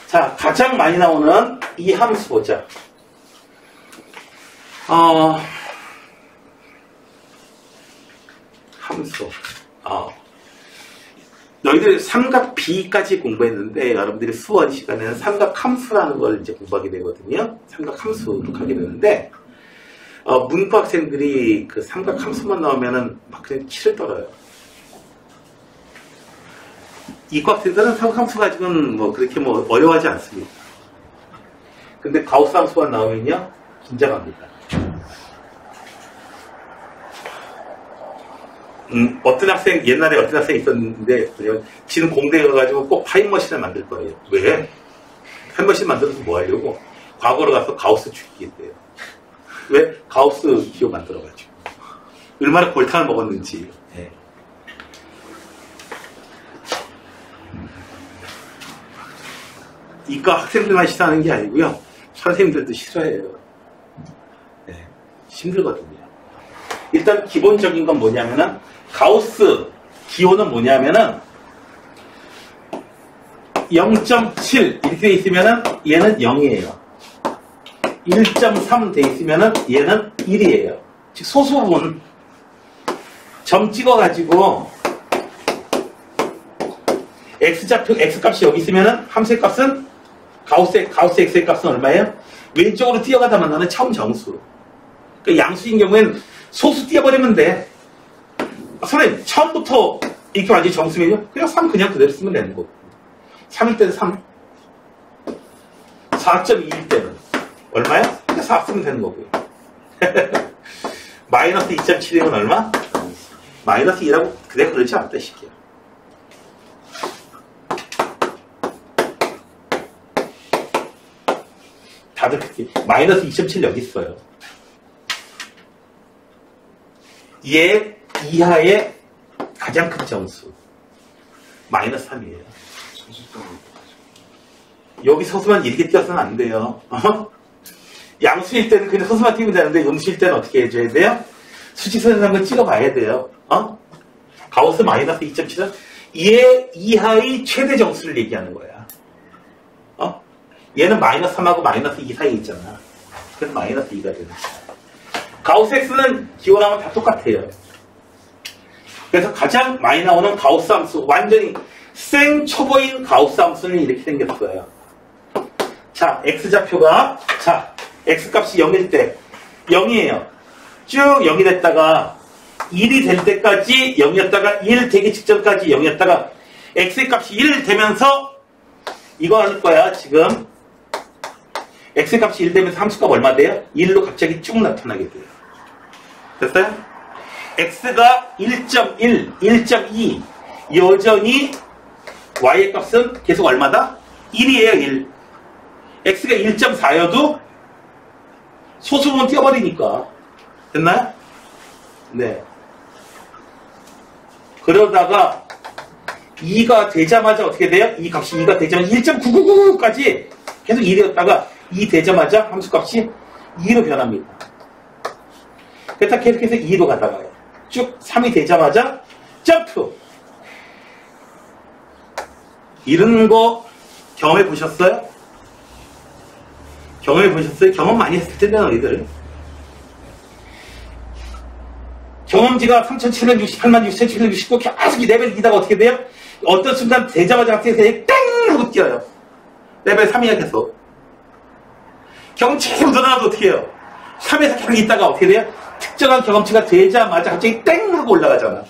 자, 가장 많이 나오는 이 함수 보자. 함수. 너희들 삼각 B까지 공부했는데 여러분들이 수원 시간에는 삼각 함수라는 걸 이제 공부하게 되거든요. 삼각 함수로 가게 되는데 문과 학생들이 그 삼각 함수만 나오면은 막 그냥 키를 떨어요. 이과 학생들은 삼각 함수 가지고는 뭐 그렇게 뭐 어려워하지 않습니다. 근데 가우스 함수만 나오면요 긴장합니다. 어떤 학생, 옛날에 어떤 학생이 있었는데, 지는 공대에 가가지고 꼭 타임머신을 만들 거예요. 왜? 타임머신 만들어서 뭐 하려고? 과거로 가서 가우스 죽이겠대요. 왜? 가우스 기호 만들어가지고. 얼마나 골탕을 먹었는지. 네. 이과 학생들만 싫어하는 게 아니고요. 선생님들도 싫어해요. 네. 힘들거든요. 일단 기본적인 건 뭐냐면은, 가우스 기호는 뭐냐면은 0.7 이렇게 돼 있으면은 얘는 0이에요. 1.3 돼 있으면은 얘는 1이에요. 즉 소수분 점 찍어가지고 x좌표 x값이 여기 있으면은 함수의 값은 가우스 x의 값은 얼마예요? 왼쪽으로 뛰어가다 만나는 처음 정수. 그러니까 양수인 경우에는 소수 뛰어버리면 돼. 선생님, 처음부터 이렇게 완전히 정수면요? 그냥 3 그냥 그대로 쓰면 되는 거고. 3일 때는 3. 4.2일 때는 얼마야? 그냥 4 쓰면 되는 거고요. 마이너스 2.7이면 얼마? 마이너스 2라고 그대로 그렇지 않다, 시키야. 다들 그렇게. 마이너스 2.7 여기 있어요. 얘 이하의 가장 큰 정수 마이너스 3이에요. 여기 소수만 이렇게 띄어서는 안 돼요. 양수일 때는 그냥 소수만 띄우면 되는데 음수일 때는 어떻게 해줘야 돼요? 수직선이라는 걸 찍어봐야 돼요. 가우스 마이너스 2.7은 얘 이하의 최대 정수를 얘기하는 거야. 얘는 마이너스 3하고 마이너스 2 사이에 있잖아. 그래서 마이너스 2가 되는 거야. 가우스 X는 기원하면 다 똑같아요. 그래서 가장 많이 나오는 가우스 함수, 완전히 생초보인 가우스 함수는 이렇게 생겼어요. 자, X좌표가, 자, X값이 0일 때 0이에요. 쭉 0이 됐다가 1이 될 때까지 0이었다가 1 되기 직전까지 0이었다가 X의 값이 1 되면서 이거 할 거야, 지금. X의 값이 1 되면서 함수값 얼마 돼요? 1로 갑자기 쭉 나타나게 돼요. 됐어요? X가 1.1, 1.2 여전히 Y의 값은 계속 얼마다? 1이에요, 1. X가 1.4여도 소수분 띄어버리니까. 됐나요? 네. 그러다가 2가 되자마자 어떻게 돼요? 이 값이 2가 되자마자 1.999까지 계속 1이었다가 2 되자마자 함수값이 2로 변합니다. 그래서 계속해서 2로 가다가요. 쭉 3이 되자마자 점프. 이런 거 경험해 보셨어요? 경험해 보셨어요? 경험 많이 했을 텐데 너희들. 경험지가 3768만 6769 계속 이 레벨 기다가 어떻게 돼요? 어떤 순간 되자마자 갑자기 땡 하고 뛰어요. 레벨 3이야 계속. 경험치 계속 늘어나도 어떻게 해요? 3에서 계속 있다가 어떻게 돼요? 특정한 경험치가 되자마자 갑자기 땡 하고 올라가잖아.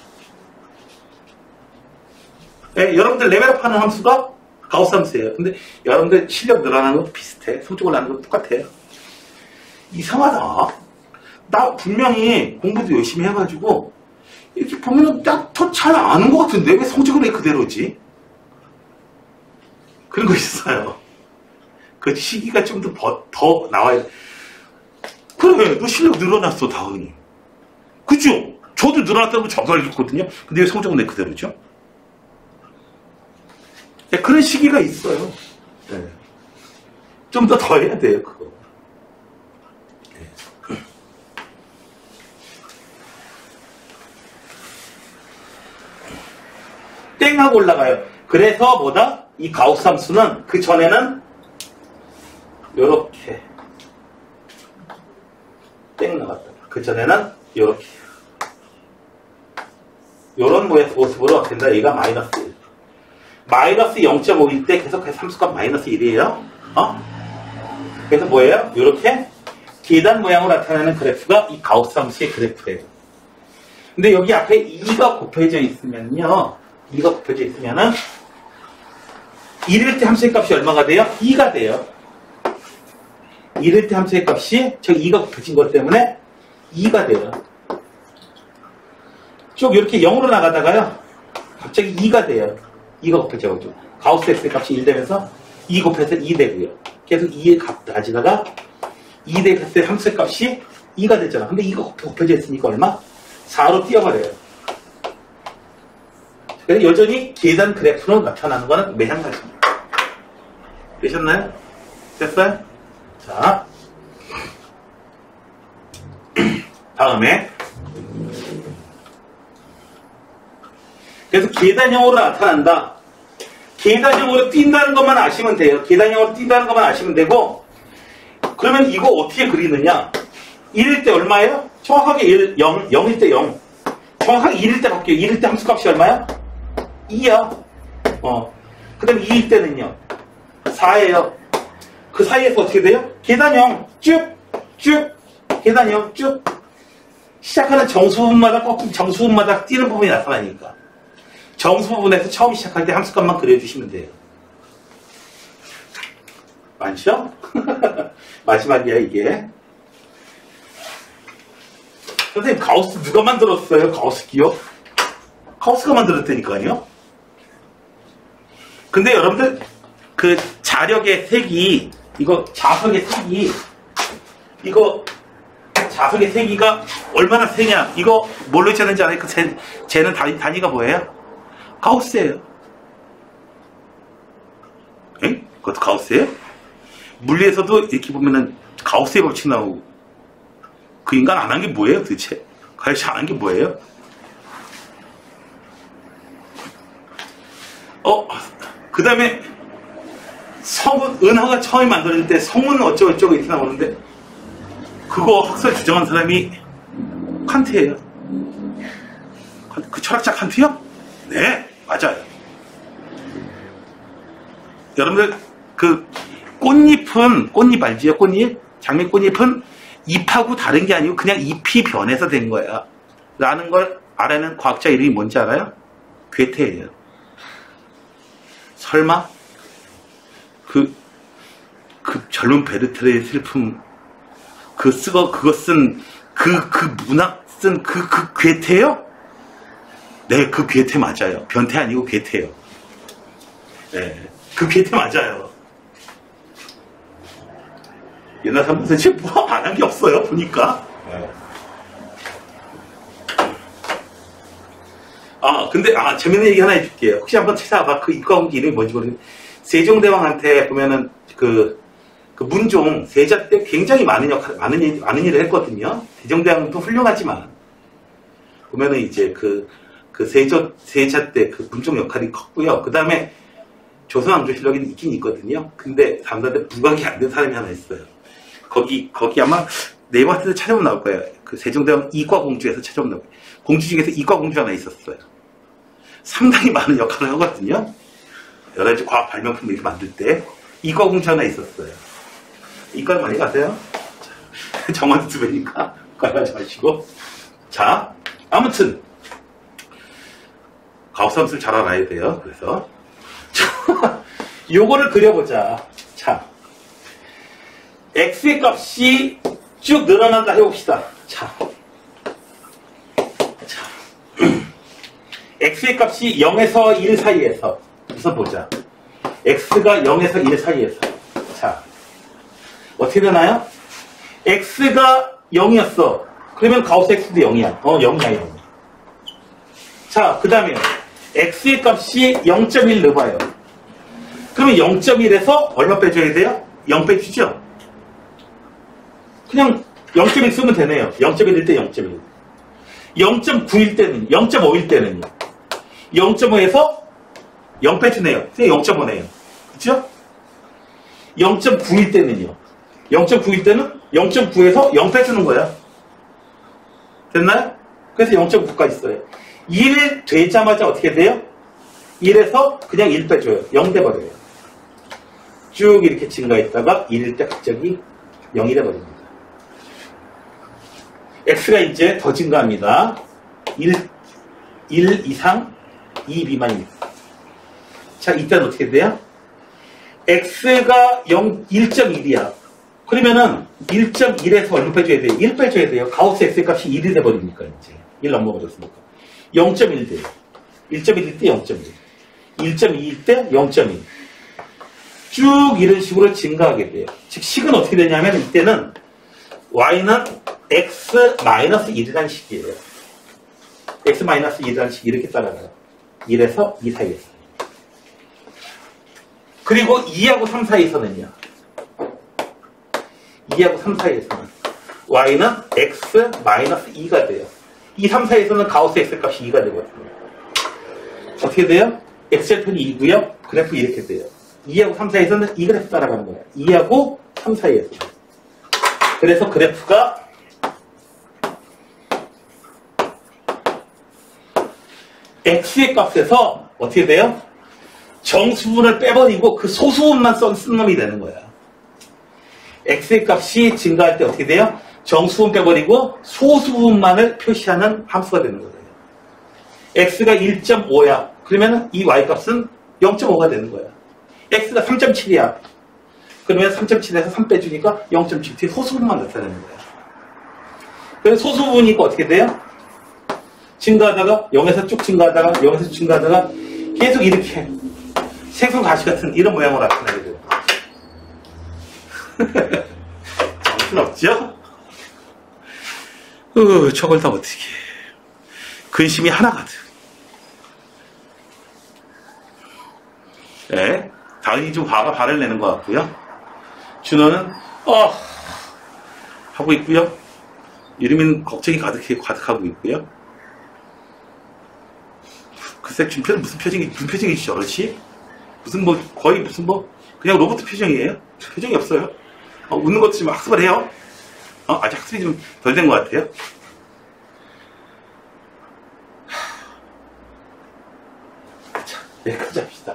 네, 여러분들 레벨업하는 함수가 가우스 함수예요. 근데 여러분들 실력 늘어나는 것도 비슷해. 성적 올라가는 것도 똑같아요. 이상하다. 나 분명히 공부도 열심히 해가지고 이렇게 보면은 딱 더 잘 아는 것 같은데 왜 성적은 왜 그대로지? 그런 거 있어요. 그 시기가 좀 더 나와야 돼. 그래, 너 실력 늘어났어, 다은이. 그죠? 저도 늘어났다고 저도 알겠거든요. 근데 왜 성적은 왜 그대로죠? 네, 그런 시기가 있어요. 네. 좀 더 해야 돼요, 그거. 네. 땡 하고 올라가요. 그래서 뭐다? 이 가우스 함수는 그 전에는 요렇게 땡 나갔다. 그 전에는 요렇게 요런 모습으로 된다. 얘가 마이너스 1. 마이너스 0.5일 때 계속해서 함수값 마이너스 1이에요. 그래서 뭐예요? 요렇게 계단 모양으로 나타나는 그래프가 이 가우스 함수의 그래프예요. 근데 여기 앞에 2가 곱해져 있으면요. 2가 곱해져 있으면은 1일 때 함수의 값이 얼마가 돼요? 2가 돼요. 1일 때 함수의 값이 저 2가 곱해진 것 때문에 2가 돼요. 쭉 이렇게 0으로 나가다가요. 갑자기 2가 돼요. 2가 곱해져가지고. 가우스 X의 값이 1 되면서 2 곱해서 2 되고요. 계속 2의 값 따지다가 2 대했을 때 함수의 값이 2가 되잖아. 근데 2가 곱해져 있으니까 얼마? 4로 띄어버려요. 그래서 여전히 계단 그래프로 나타나는 거는 매장가지입니다. 되셨나요? 됐어요? 자, 다음에 그래서 계단형으로 나타난다. 계단형으로 뛴다는 것만 아시면 돼요. 계단형으로 뛴다는 것만 아시면 되고, 그러면 이거 어떻게 그리느냐? 1일 때 얼마예요? 정확하게 0일 때 0. 정확하게 1일 때 바뀌어요. 1일 때 함수값이 얼마야? 2야. 그 다음에 2일 때는요. 4예요. 그 사이에서 어떻게 돼요? 계단형 쭉 계단형 쭉 시작하는 정수부분마다 꺾인 정수부분마다 뛰는 부분이 나타나니까 정수부분에서 처음 시작할 때 함수값만 그려주시면 돼요. 많죠? 마지막이야 이게. 선생님 가우스 누가 만들었어요? 가우스 기억? 가우스가 만들었다니까요. 근데 여러분들 그 자력의 색이 이거 자석의 색이 이거 자석의 세기가 얼마나 세냐 이거 뭘로 재는지 알아요? 그 재는 단위가 뭐예요? 가우스예요. 에? 그것도 가우스예요? 물리에서도 이렇게 보면은 가우스의 법칙 나오고 그 인간 안 한 게 뭐예요 도대체? 가르치 안 한 게 뭐예요? 그 다음에 성은, 은하가 처음에 만들어질 때 성은 어쩌고저쩌고 이렇게 나오는데, 그거 학설 주장한 사람이 칸트예요. 그 철학자 칸트요? 네, 맞아요. 여러분들, 그, 꽃잎 알지요? 꽃잎? 장미꽃잎은 잎하고 다른 게 아니고 그냥 잎이 변해서 된 거야. 라는 걸 알아낸 과학자 이름이 뭔지 알아요? 괴테예요. 설마? 그 젊은 베르테르의 슬픔, 그거 쓴, 문학 쓴 그 괴테요? 네, 그 괴테 맞아요. 변태 아니고 괴테요. 네, 그 괴테 맞아요. 옛날 사람들 지금 뭐 안 한 게 없어요, 보니까. 네. 근데, 재밌는 얘기 하나 해줄게요. 혹시 한번 찾아봐. 그 이과공기 이름이 뭔지 모르겠는데, 세종대왕한테 보면은, 그 문종, 세자 때 굉장히 많은 일을 했거든요. 세종대왕도 훌륭하지만, 보면은 이제 세자 때 그 문종 역할이 컸고요. 그 다음에 조선왕조실록이 있긴 있거든요. 근데 사람들한테 부각이 안 된 사람이 하나 있어요. 거기 아마 네이버 같은 데 찾아보면 나올 거예요. 그 세종대왕 이과공주에서 찾아보면 나올 거예요. 공주 중에서 이과공주 하나 있었어요. 상당히 많은 역할을 하거든요. 여러 가지 과학 발명품 이렇게 만들 때 이과공주 하나 있었어요. 이과 많이 가세요? 정말 두배니까 가지 마시고. 자, 아무튼 가우스함수를 잘 알아야 돼요. 그래서 요거를 그려보자. 자, x의 값이 쭉 늘어난다 해봅시다. 자, x의 값이 0에서 1 사이에서 우선 보자. x가 0에서 1 사이에서. 자, 어떻게 되나요? x가 0이었어. 그러면 가우스 x도 0이야. 0이야, 0. 자, 그 다음에 x의 값이 0.1 넣어봐요. 그러면 0.1에서 얼마 빼줘야 돼요? 0 빼주죠? 그냥 0.1 쓰면 되네요. 0.1일 때 0.1. 0.9일 때는, 0.5일 때는요. 0.5에서 0 빼주네요. 0.5네요. 그쵸? 0.9일 때는요. 0.9일 때는 0.9에서 0 빼주는 거야. 됐나요? 그래서 0.9까지 써요. 1 되자마자 어떻게 돼요? 1에서 그냥 1 빼줘요. 0 돼버려요. 쭉 이렇게 증가했다가 1일 때 갑자기 0이 돼버립니다. x가 이제 더 증가합니다. 1 이상 2 미만입니다. 자, 이때는 어떻게 돼요? x가 1.1이야. 그러면은 1.1에서 얼마 빼줘야 돼요? 1 빼줘야 돼요. 가우스 x의 값이 1이 돼버리니까 이제 1 넘어버렸으니까 0.1 돼요. 1.1일 때 0.1, 1.2일 때 0.2. 쭉 이런 식으로 증가하게 돼요. 즉 식은 어떻게 되냐면 이때는 y는 x-1이라는 식이에요. x-1이라는 식이 이렇게 따라가요. 1에서 2 사이에서. 그리고 2하고 3 사이에서는요. 2하고 3 사이에서는 y는 x-2가 돼요. 2, 3 사이에서는 가우스 x 값이 2가 되거든요. 어떻게 돼요? x절편이 2고요. 그래프 이렇게 돼요. 2하고 3 사이에서는 이 그래프 따라가는 거예요. 2하고 3 사이에서. 그래서 그래프가 x의 값에서 어떻게 돼요? 정수분을 빼버리고 그 소수분만 쓴 놈이 되는 거야. x의 값이 증가할 때 어떻게 돼요? 정수분 빼버리고 소수분만을 표시하는 함수가 되는 거예요. x가 1.5야. 그러면 이 y값은 0.5가 되는 거야. x가 3.7이야. 그러면 3.7에서 3 빼주니까 0.7. 뒤에 소수분만 나타내는 거야. 그래서 소수분이니까 어떻게 돼요? 증가하다가 0에서 쭉 증가하다가 0에서 쭉 증가하다가 계속 이렇게 생선 가시 같은 이런 모양으로 나타나게 돼요. 정신 없죠? 저걸 다 어떻게 해. 근심이 하나 가득. 네, 당연히 좀 화가 발을 내는 것 같고요. 준호는 하고 있고요. 유리민 걱정이 가득하고 있고요. 그 글쎄, 지금 표정, 무슨 표정이시죠, 그렇지? 무슨 뭐, 거의 무슨 뭐, 그냥 로봇 표정이에요. 표정이 없어요. 웃는 것도 지금 학습을 해요. 아직 학습이 좀 덜 된 것 같아요. 자, 여기까지 합시다.